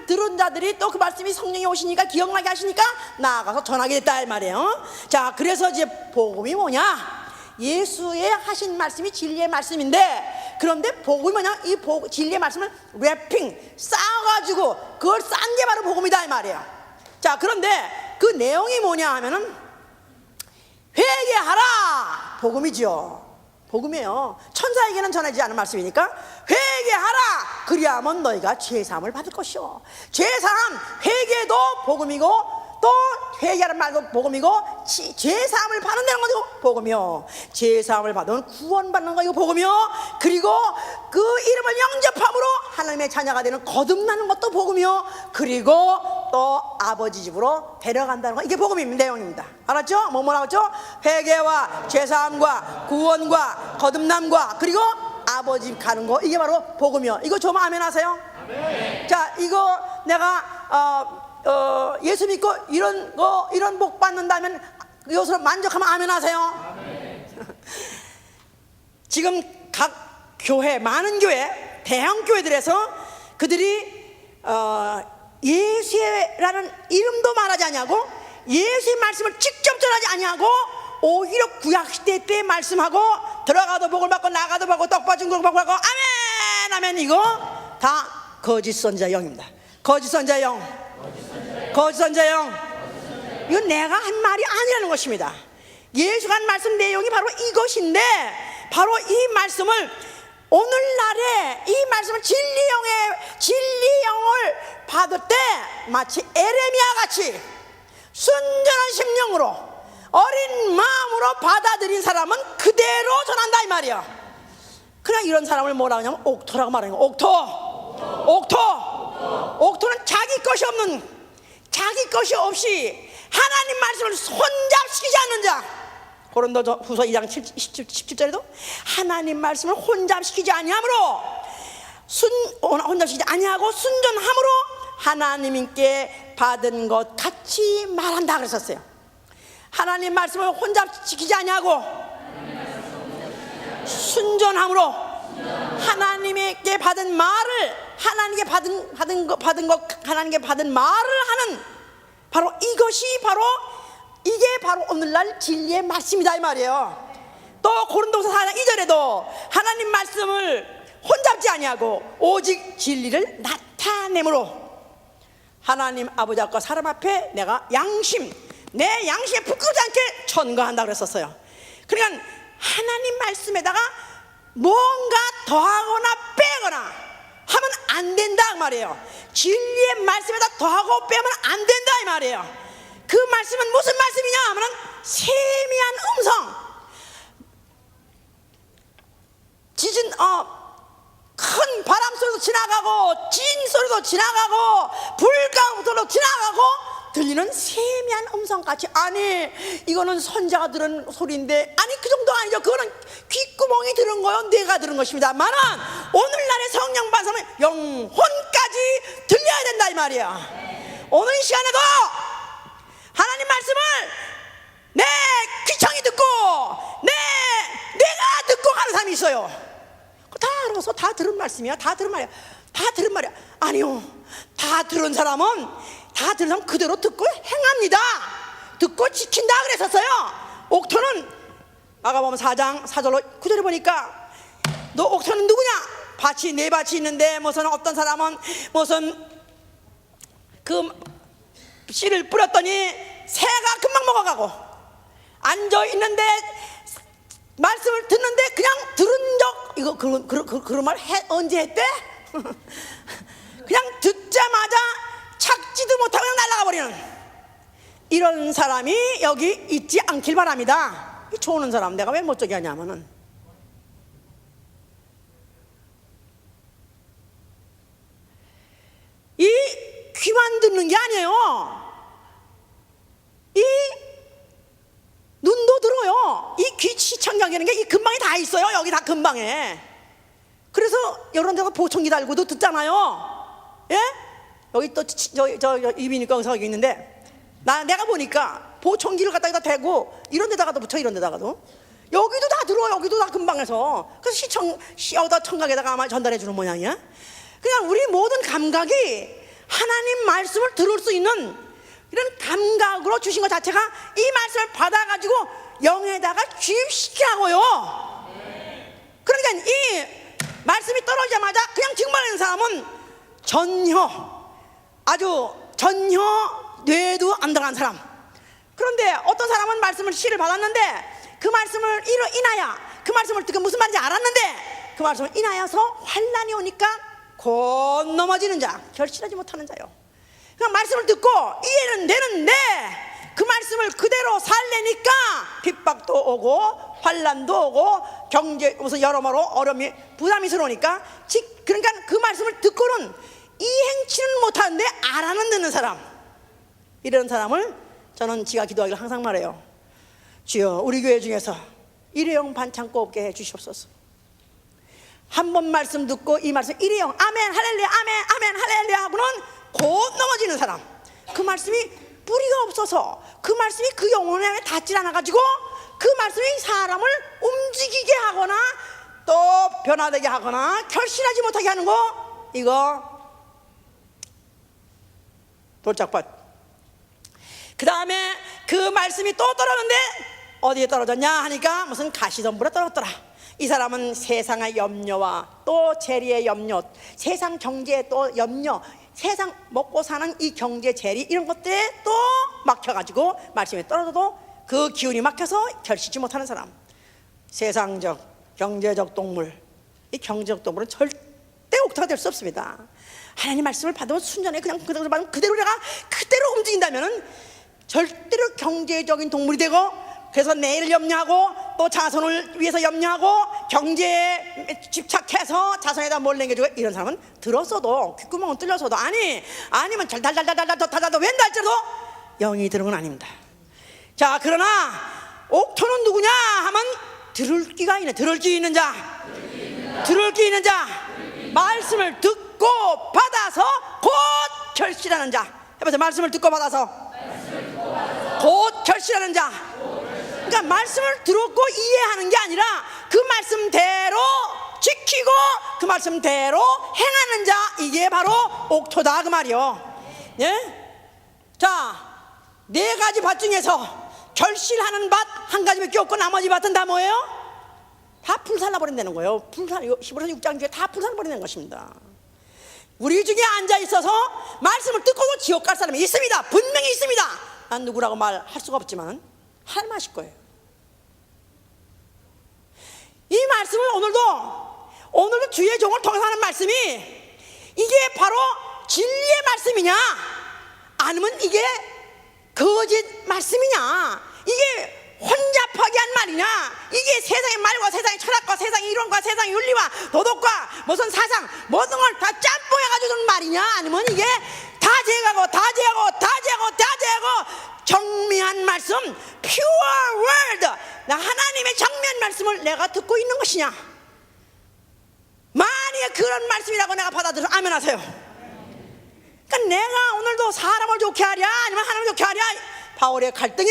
Speaker 1: 들은 자들이 또 그 말씀이 성령이 오시니까 기억나게 하시니까 나아가서 전하게 됐다 이 말이에요. 자, 그래서 이제 복음이 뭐냐? 예수의 하신 말씀이 진리의 말씀인데, 그런데 복음이 뭐냐? 이 진리의 말씀을 랩핑 쌓아가지고 그걸 싼 게 바로 복음이다 이 말이에요. 자, 그런데 그 내용이 뭐냐 하면은 회개하라, 복음이죠. 복음이에요. 천사에게는 전하지 않은 말씀이니까 회개하라, 그리하면 너희가 죄사함을 받을 것이요. 죄사함, 회개도 복음이고 또 회개하는 말도 복음이고 죄사함을 받는다는 것도 복음이요. 죄사함을 받으면 구원받는 거 이거 복음이요. 그리고 그 이름을 영접함으로 하나님의 자녀가 되는 거듭나는 것도 복음이요. 그리고 또 아버지 집으로 데려간다는 거, 이게 복음의 내용입니다. 알았죠? 뭐라고 했죠? 회개와 죄사함과 구원과 거듭남과 그리고 아버지 집 가는 거, 이게 바로 복음이요. 이거 좀 아멘 하세요? 아멘. 자, 이거 내가 예수 믿고 이런 복 받는다면 이것으로 만족하면 아멘 하세요. 아멘. 지금 각 교회, 많은 교회, 대형 교회들에서 그들이 예수라는 이름도 말하지 아니하고 예수의 말씀을 직접 전하지 아니하고 오히려 구약시대 때 말씀하고 들어가도 복을 받고 나가도 받고 떡 받은 걸 받고 아멘 아멘, 이거 다 거짓 선지자 영입니다. 거짓 선지자 영, 거짓 선지자 영. 이건 내가 한 말이 아니라는 것입니다. 예수가 한 말씀 내용이 바로 이것인데, 바로 이 말씀을 오늘날에 이 말씀을 진리영을 받을 때 마치 에레미야 같이 순전한 심령으로 어린 마음으로 받아들인 사람은 그대로 전한다 이 말이야. 그냥 이런 사람을 뭐라 하냐면 옥토라고 말하는 거야. 옥토는 자기 것이 없는, 자기 것이 없이 하나님 말씀을 혼잡시키지 않는 자. 고린도 후서 2장 17절에도 하나님 말씀을 혼잡시키지 아니하므로 혼잡시키지 아니하고 순전함으로 하나님께 받은 것 같이 말한다 그랬었어요. 하나님 말씀을 혼잡시키지 아니하고 순전함으로 하나님께 받은 말을, 하나님께 하나님께 받은 말을 하는, 바로 이것이 이게 바로 오늘날 진리의 말씀이다 이 말이에요. 또 고린도서 4장 2절에도 하나님 말씀을 혼잡지 아니하고 오직 진리를 나타내므로 하나님 아버지 앞과 사람 앞에 내가 내 양심에 부끄럽지 않게 전거한다 그랬었어요. 그러니까 하나님 말씀에다가 뭔가 더하거나 빼거나 하면 안 된다 그 말이에요. 진리의 말씀에다 더하고 빼면 안 된다 이 말이에요. 그 말씀은 무슨 말씀이냐 하면 세미한 음성, 큰 바람 속에서 지나가고 진 소리도 지나가고 불가음도 지나가고 들리는 세미한 음성같이, 아니 이거는 선자가 들은 소리인데, 아니 그 정도 아니죠. 그거는 귓구멍이 들은 거요, 뇌가 들은 것입니다만은 오늘날의 성령 반성은 영혼까지 들려야 된다 이 말이야. 오늘 이 시간에도 하나님 말씀을 내 귀청이 듣고 내가 듣고 가는 사람이 있어요. 다 알아서 다 들은 말씀이야. 다 들은 말이야. 다 들은 말이야. 아니요, 다 들은 사람은 그대로 듣고 행합니다. 듣고 지킨다 그랬었어요. 옥토는 마가복음 4장 4절로 그대로 보니까, 너 옥토는 누구냐? 밭이 네 밭이 있는데 무슨 어떤 사람은 무슨 그 씨를 뿌렸더니 새가 금방 먹어가고, 앉아 있는데 말씀을 듣는데 그냥 들은 적, 이거 그런 말 언제 했대? 그냥 듣자마자 찾지도 못하고 그냥 날아가 버리는 이런 사람이 여기 있지 않길 바랍니다. 좋은 사람 내가 왜 못 저기 하냐면은, 이 귀만 듣는 게 아니에요. 이 눈도 들어요. 이 귀 시청각이라는 게 이 근방에 다 있어요. 여기 다 근방에. 그래서 이런 데서 보청기 달고도 듣잖아요. 예? 여기 또 저 이비인후과 의사가 여기 있는데, 내가 보니까 보청기를 갖다가 대고 이런 데다가도 붙여, 이런 데다가도 여기도 다 들어. 여기도 다 근방에서. 그래서 여기다 청각에다가 아마 전달해 주는 모양이야. 그냥 우리 모든 감각이 하나님 말씀을 들을 수 있는 이런 감각으로 주신 것 자체가 이 말씀을 받아가지고 영에다가 주입시키라고요. 그러니까 이 말씀이 떨어지자마자 그냥 증발하는 사람은 전혀 뇌도 안 들어간 사람. 그런데 어떤 사람은 말씀을 씨를 받았는데 그 말씀을 인하여 그 말씀을 듣고 무슨 말인지 알았는데 그 말씀을 인하여서 환난이 오니까 곧 넘어지는 자, 결실하지 못하는 자요. 그냥 말씀을 듣고 이해는 되는데 그 말씀을 그대로 살래니까 핍박도 오고 환난도 오고 경제 무슨 여러모로 어려움이 부담이 스러우니까, 그러니까 그 말씀을 듣고는 이행치는 못하는데 알아는 듣는 사람, 이런 사람을 저는 지가 기도하기를 항상 말해요. 주여, 우리 교회 중에서 일회용 반창고 없게 해 주시옵소서. 한 번 말씀 듣고 이 말씀 일회용 아멘 할렐루야 아멘 아멘 할렐루야 하고는 곧 넘어지는 사람, 그 말씀이 뿌리가 없어서 그 말씀이 그 영혼에 닿질 않아가지고 그 말씀이 사람을 움직이게 하거나 또 변화되게 하거나 결실하지 못하게 하는 거, 이거 돌짝밭. 그 다음에 그 말씀이 또 떨어졌는데 어디에 떨어졌냐 하니까 무슨 가시덤불에 떨어졌더라. 이 사람은 세상의 염려와 또 재리의 염려, 세상 경제에 또 염려, 세상 먹고 사는 이 경제 재리 이런 것들에 또 막혀가지고 말씀에 떨어져도 그 기운이 막혀서 결실지 못하는 사람. 세상적 경제적 동물, 이 경제적 동물은 절대 옥토가 될 수 없습니다. 하나님 말씀을 받으면 순전히 그냥 그대로 내가 그대로 움직인다면은 절대로 경제적인 동물이 되고, 그래서 내일을 염려하고 또 자손을 위해서 염려하고 경제에 집착해서 자손에다 뭘 남겨주고, 이런 사람은 들었어도 귓구멍은 뚫렸어도 아니면 달달달달달달달달달 웬달지라도 영이 들은 건 아닙니다. 자, 그러나 옥토는 누구냐 하면 들을 귀가 있네. 들을 귀 있는 자, 들을 귀 있는 자, 말씀을 듣고 받아서 곧 결실하는 자. 해보세요. 말씀을 듣고 받아서 곧 결실하는 자. 그러니까 말씀을 들었고 이해하는 게 아니라 그 말씀대로 지키고 그 말씀대로 행하는 자, 이게 바로 옥토다 그 말이요. 예? 자, 네 가지 밭 중에서 결실하는 밭 한 가지밖에 없고 나머지 밭은 다 뭐예요? 다 불살라버린다는 거예요. 히브리서 6장 중에 다 불살라버리는 것입니다. 우리 중에 앉아 있어서 말씀을 듣고도 지옥 갈 사람이 있습니다. 분명히 있습니다. 난 누구라고 말할 수가 없지만 하나님 아실 거예요. 이 말씀을 오늘도 주의 종을 통해서 하는 말씀이 이게 바로 진리의 말씀이냐 아니면 이게 거짓 말씀이냐, 이게 혼잡하게 한 말이냐, 이게 세상의 말과 세상의 철학과 세상의 이론과 세상의 윤리와 도덕과 무슨 사상 모든 걸 다 말이냐? 아니면 이게 다 제하고 정밀한 말씀, pure word, 나 하나님의 정밀한 말씀을 내가 듣고 있는 것이냐? 만약에 그런 말씀이라고 내가 받아들여 아멘 하세요. 그러니까 내가 오늘도 사람을 좋게 하랴 아니면 하나님을 좋게 하랴, 바울의 갈등이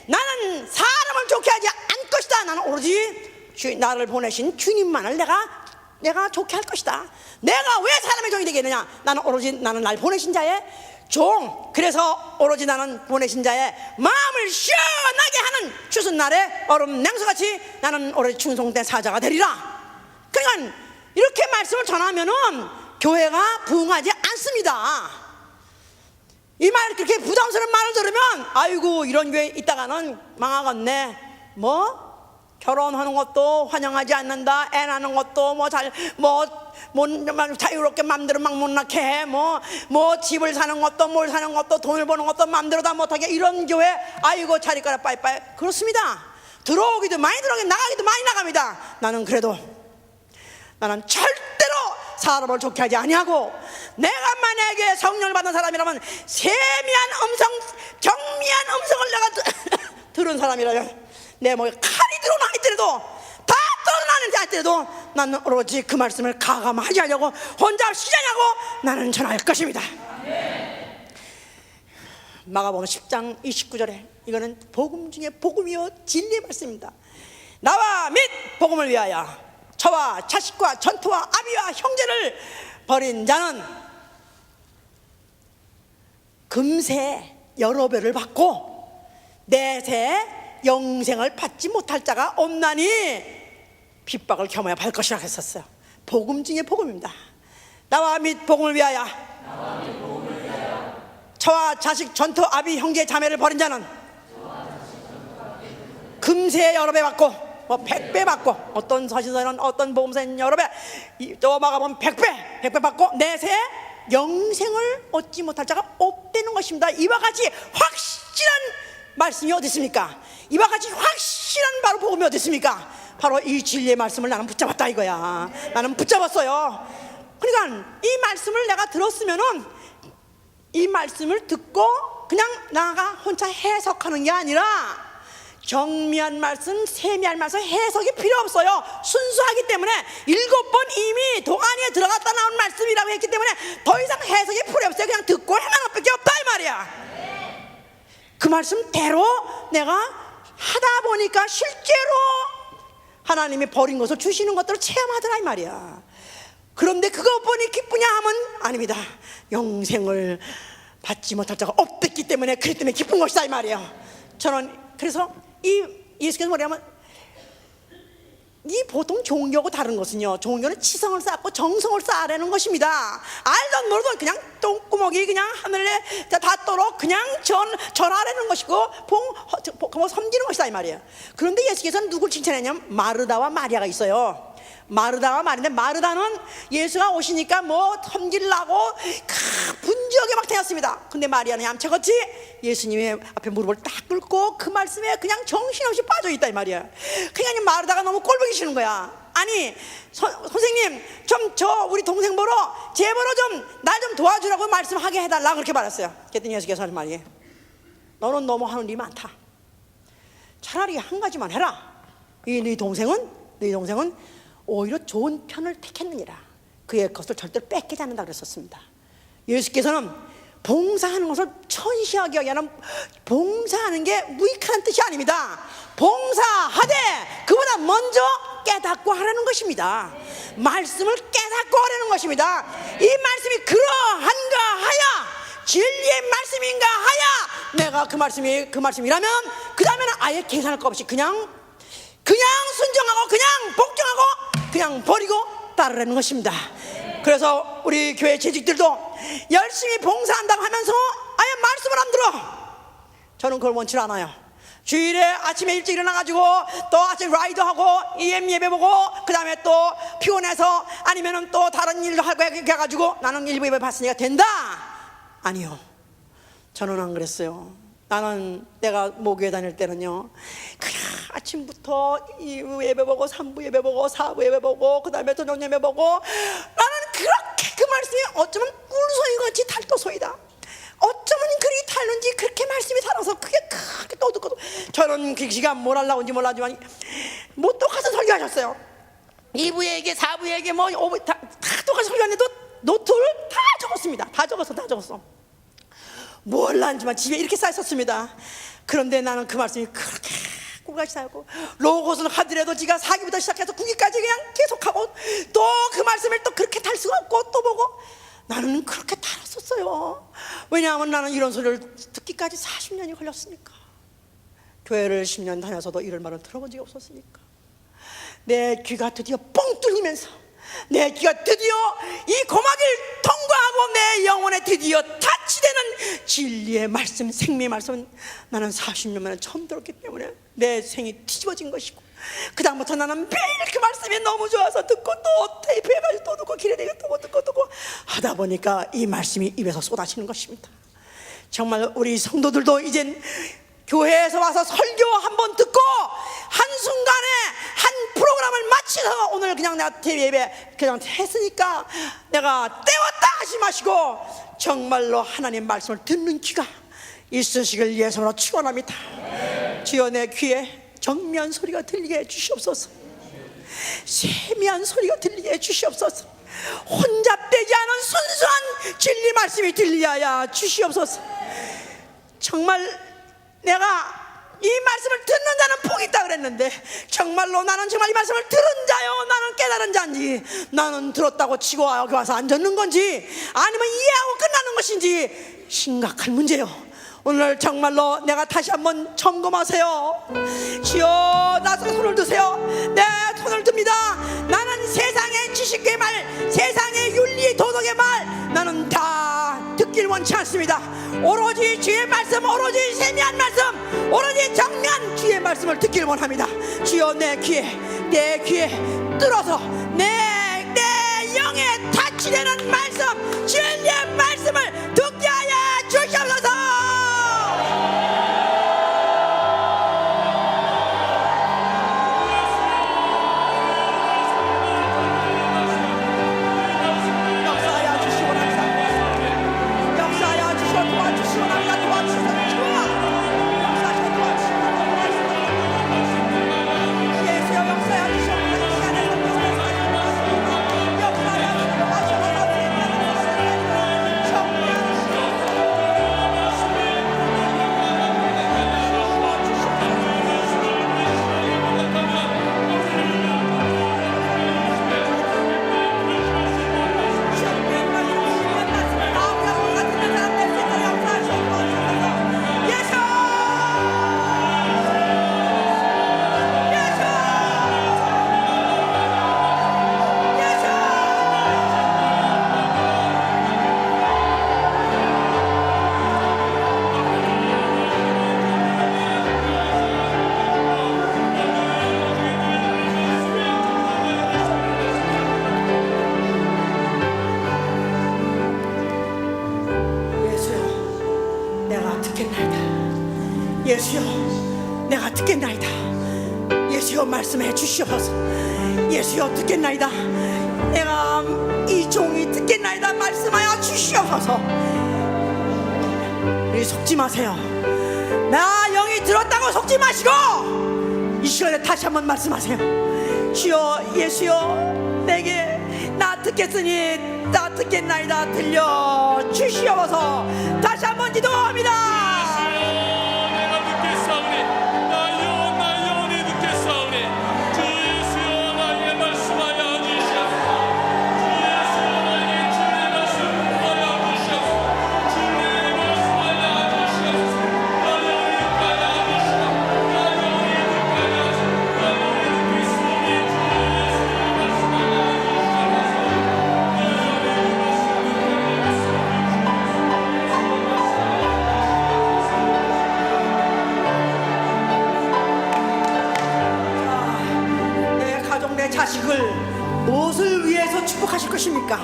Speaker 1: 나는 사람을 좋게 하지 않을 것이다. 나는 오로지 나를 보내신 주님만을 내가 좋게 할 것이다. 내가 왜 사람의 종이 되겠느냐? 나는 오로지 나는 날 보내신 자의 종. 그래서 오로지 나는 보내신 자의 마음을 시원하게 하는 추운 날에 얼음 냉수같이 나는 오로지 충성된 사자가 되리라. 그러니까 이렇게 말씀을 전하면은 교회가 부흥하지 않습니다. 이 말, 그렇게 부담스러운 말을 들으면 아이고 이런 교회 있다가는 망하겠네. 뭐 결혼하는 것도 환영하지 않는다. 애 낳는 것도 자유롭게 맘대로 막 못 낳게 해. 뭐 집을 사는 것도 뭘 사는 것도 돈을 버는 것도 맘대로 다 못하게, 이런 교회 아이고 자리가라 빠이빠이. 그렇습니다. 들어오기도 많이 들어오게, 나가기도 많이 나갑니다. 나는 그래도 나는 절대로 사람을 좋게 하지 아니하고, 내가 만약에 성령을 받은 사람이라면 세미한 음성, 경미한 음성을 내가 들은 사람이라면 내 목에 칼이 들어오나 할지라도, 다 떨어나는지 할지라도 나는 오로지 그 말씀을 가감하지 않으려고 혼자 시장하고 나는 전할 것입니다. 마가복음 10장 29절에 이거는 복음 중에 복음이요 진리의 말씀입니다. 나와 및 복음을 위하여 저와 자식과 전토와 아비와 형제를 버린 자는 금세 여러 배를 받고 내세 영생을 받지 못할 자가 없나니 핍박을 겸하여 받을 것이라 했었어요. 복음 중에 복음입니다. 나와 및 복음을 위하여 저와 자식 전토 아비 형제 자매를 버린 자는 금세 여러 배 받고, 뭐 100배 받고, 어떤 사신서는 어떤 복음서는 여러 배, 또 마가복음 100배 받고 내세 영생을 얻지 못할 자가 없다는 것입니다. 이와 같이 확실한 말씀이 어디 있습니까? 이와 같이 확실한 바로 복음이 어디 있습니까? 바로 이 진리의 말씀을 나는 붙잡았다 이거야. 나는 붙잡았어요. 그러니까 이 말씀을 내가 들었으면은 이 말씀을 듣고 그냥 나가 혼자 해석하는 게 아니라 정미한 말씀, 세미한 말씀, 해석이 필요 없어요. 순수하기 때문에 7번 이미 동안에 들어갔다 나온 말씀이라고 했기 때문에 더 이상 해석이 필요 없어요. 그냥 듣고 행하는 것밖에 없다 이 말이야. 그 말씀대로 내가 하다 보니까 실제로 하나님이 버린 것을 주시는 것들을 체험하더라 이 말이야. 그런데 그것뿐이 기쁘냐 하면 아닙니다. 영생을 받지 못할 자가 없었기 때문에, 그렇기 때문에 기쁜 것이다 이 말이에요. 저는 그래서 이 예수께서 뭐냐면, 이 보통 종교하고 다른 것은요, 종교는 치성을 쌓고 정성을 쌓으라는 것입니다. 알던 모르던 그냥 똥구멍이 그냥 하늘에 닿도록 그냥 절하라는 것이고 섬기는 것이다 이 말이에요. 그런데 예수께서는 누굴 칭찬했냐면 마르다와 마리아가 있어요. 마르다와 마리아인데, 마르다는 예수가 오시니까 뭐 섬기려고 분주하게 막 태웠습니다. 근데 마리아는 얌체같이 예수님의 앞에 무릎을 딱 꿇고 그 말씀에 그냥 정신없이 빠져있다 이 말이야. 그러니까 마르다가 너무 꼴보기 싫은 거야. 아니 선생님 좀 우리 동생 보러 제보로 좀 날 좀 도와주라고 말씀하게 해달라 그렇게 말했어요. 그랬더니 예수께서 하는 말이, 너는 너무 하는 일이 많다. 차라리 한 가지만 해라. 네 동생은 오히려 좋은 편을 택했느니라. 그의 것을 절대로 뺏기지 않는다 그랬었습니다. 예수께서는 봉사하는 것을 천시하게 하기 위한, 봉사하는 게 무익한 뜻이 아닙니다. 봉사하되 그보다 먼저 깨닫고 하라는 것입니다. 말씀을 깨닫고 하라는 것입니다. 이 말씀이 그러한가 하야, 진리의 말씀인가 하야, 내가 그 말씀이라면 그 다음에는 아예 계산할 것 없이 그냥 순종하고 그냥 복종하고 그냥 버리고 따르라는 것입니다. 그래서 우리 교회 재직들도 열심히 봉사한다고 하면서 아예 말씀을 안 들어. 저는 그걸 원치 않아요. 주일에 아침에 일찍 일어나가지고 또 아침 라이드하고 EM 예배 보고 그 다음에 또 피곤해서 아니면은 또 다른 일도 하고 해가지고 나는 일부 예배 봤으니까 된다. 아니요, 저는 안 그랬어요. 나는 내가 목요일 다닐 때는요, 그냥 아침부터 2부 예배 보고 3부 예배 보고 4부 예배 보고 그 다음에 저녁 예배 보고, 나는 그렇게 그 말씀이 어쩌면 꿀소리 어떤 귀시가 뭘 하려고인지 몰라지만 뭐 똑같은 설교하셨어요. 2부에게 4부에게 뭐 5부 다 똑같이 설교하는데도 노트를 다 적었습니다. 다 적었어. 뭘 하는지만 집에 이렇게 쌓였었습니다. 그런데 나는 그 말씀이 그렇게 끝까지 살고, 로봇을 하더라도 지가 4기부터 시작해서 9기까지 그냥 계속하고, 또 그 말씀을 또 그렇게 탈 수가 없고 또 보고, 나는 그렇게 달았었어요. 왜냐하면 나는 이런 소리를 듣기까지 40년이 걸렸으니까. 교회를 10년 다녀서도 이런 말은 들어본 적이 없었으니까. 내 귀가 드디어 뻥 뚫리면서, 내 귀가 드디어 이 고막을 통과하고 내 영혼에 드디어 타치되는 진리의 말씀, 생명의 말씀은 나는 40년 만에 처음 들었기 때문에 내 생이 뒤집어진 것이고, 그 다음부터 나는 매일 그 말씀이 너무 좋아서 듣고 또 테이프해가지고 또 듣고 길에 내가 또 듣고 하다 보니까 이 말씀이 입에서 쏟아지는 것입니다. 정말 우리 성도들도 이젠 교회에서 와서 설교 한번 듣고 한순간에 한 프로그램을 마치서 오늘 그냥 내가 예배 그냥 했으니까 내가 때웠다 하지 마시고 정말로 하나님 말씀을 듣는 귀가 있으시길 예수로 축원합니다. 주여 내 귀에 정미한 소리가 들리게 해주시옵소서. 세미한 소리가 들리게 해주시옵소서. 혼잡되지 않은 순수한 진리 말씀이 들리게 주시옵소서. 정말 내가 이 말씀을 듣는 자는 복이 있다 그랬는데 정말로 나는 정말 이 말씀을 들은 자요, 나는 깨달은 자인지, 나는 들었다고 치고 여기 와서 앉았는 건지 아니면 이해하고 끝나는 것인지 심각한 문제요. 오늘 정말로 내가 다시 한번 점검하세요. 주여 나 손을 드세요. 네, 손을 듭니다. 나는 세상의 지식의 말, 세상의 윤리 도덕의 말 나는 다 듣길 원치 않습니다. 오로지 주의 말씀, 오로지 세미한 말씀, 오로지 정면 주의 말씀을 듣길 원합니다. 주여 내 귀에 뚫어서 내 영에 타치되는 말씀, 진리의 말씀을 듣게 하여 주시옵소서. 예수여 내가 듣겠나이다. 예수여 말씀해 주시옵소서. 예수여 듣겠나이다. 내가 이 종이 듣겠나이다. 말씀하여 주시옵소서. 우리 속지 마세요. 나 영이 들었다고 속지 마시고 이 시간에 다시 한번 말씀하세요. 주여 예수여 내게 나 듣겠으니 나 듣겠나이다. 들려 주시옵소서. 다시 한번 기도합니다. 자식을 무엇을 위해서 축복하실 것입니까?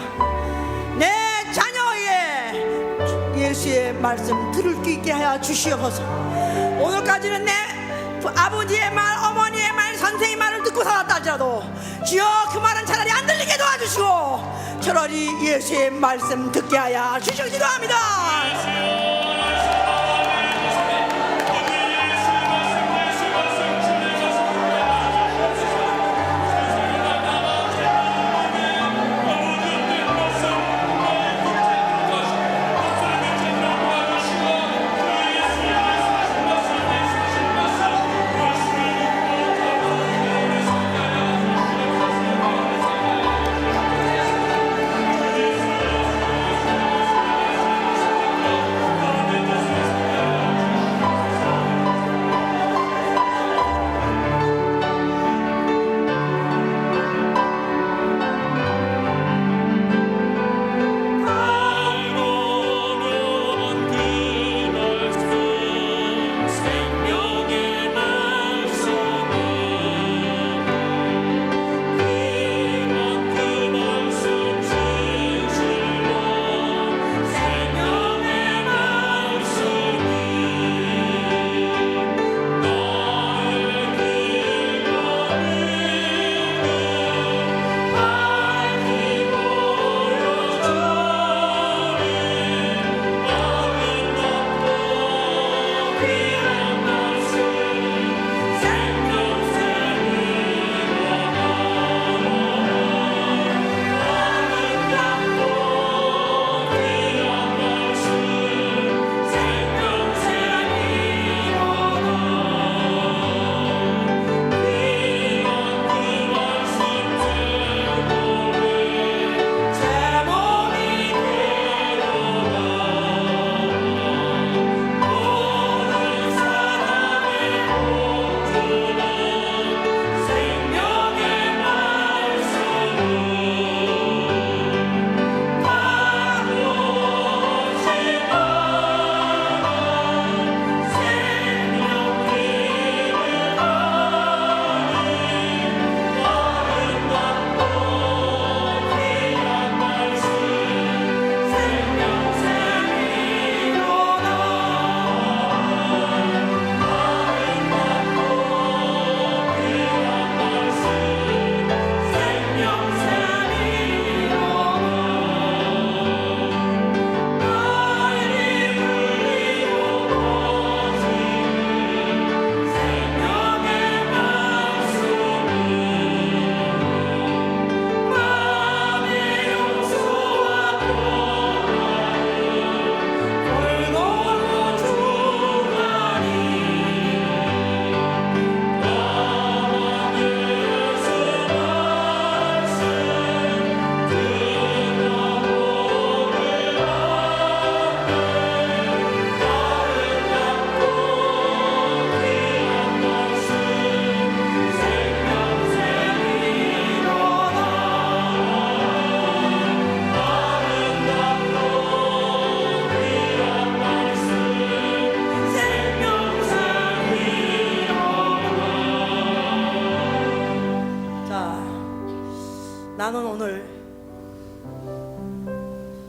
Speaker 1: 내 자녀의 예수의 말씀 들을 수 있게 하여 주시옵소서. 오늘까지는 내 아버지의 말, 어머니의 말, 선생의 말을 듣고 살았다 할지라도 주여 그 말은 차라리 안 들리게 도와주시고 차라리 예수의 말씀 듣게 하여 주시옵소서. 기도합니다.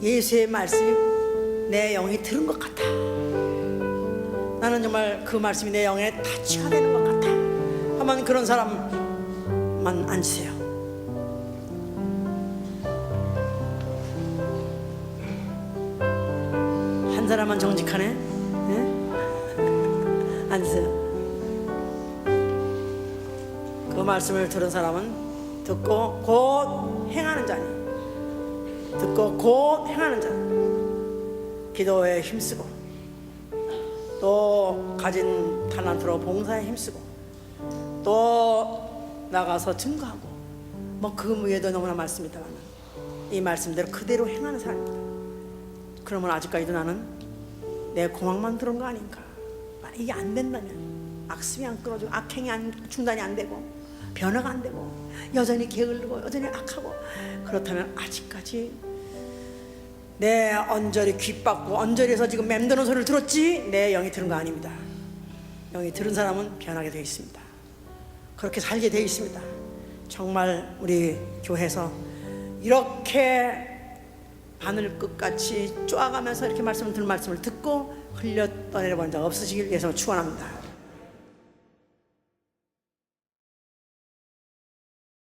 Speaker 1: 예수의 말씀이 내 영이 들은 것 같아. 나는 정말 그 말씀이 내 영에 타치가 되는 것 같아 하면 그런 사람만 앉으세요. 한 사람만 정직하네. 예? 앉으세요. 그 말씀을 들은 사람은 듣고 곧 행하는 자니, 듣고 곧 행하는 자니, 기도에 힘쓰고 또 가진 탈란트로 봉사에 힘쓰고 또 나가서 증거하고 뭐 그 외에도 너무나 말씀이다만 이 말씀대로 그대로 행하는 사람입니다. 그러면 아직까지도 나는 내 고막만 들은 거 아닌가. 이게 안 된다면, 악습이 안 끊어지고 악행이 중단이 안 되고 변화가 안 되고 여전히 게을르고 여전히 악하고, 그렇다면 아직까지 내 언저리 귓받고 언저리에서 지금 맴도는 소리를 들었지 내 영이 들은 거 아닙니다. 영이 들은 사람은 변하게 되어 있습니다. 그렇게 살게 되어 있습니다. 정말 우리 교회에서 이렇게 바늘 끝같이 쪼아가면서 이렇게 말씀을 듣고 흘려 떠내려본 적 없으시길 위해서 축원합니다.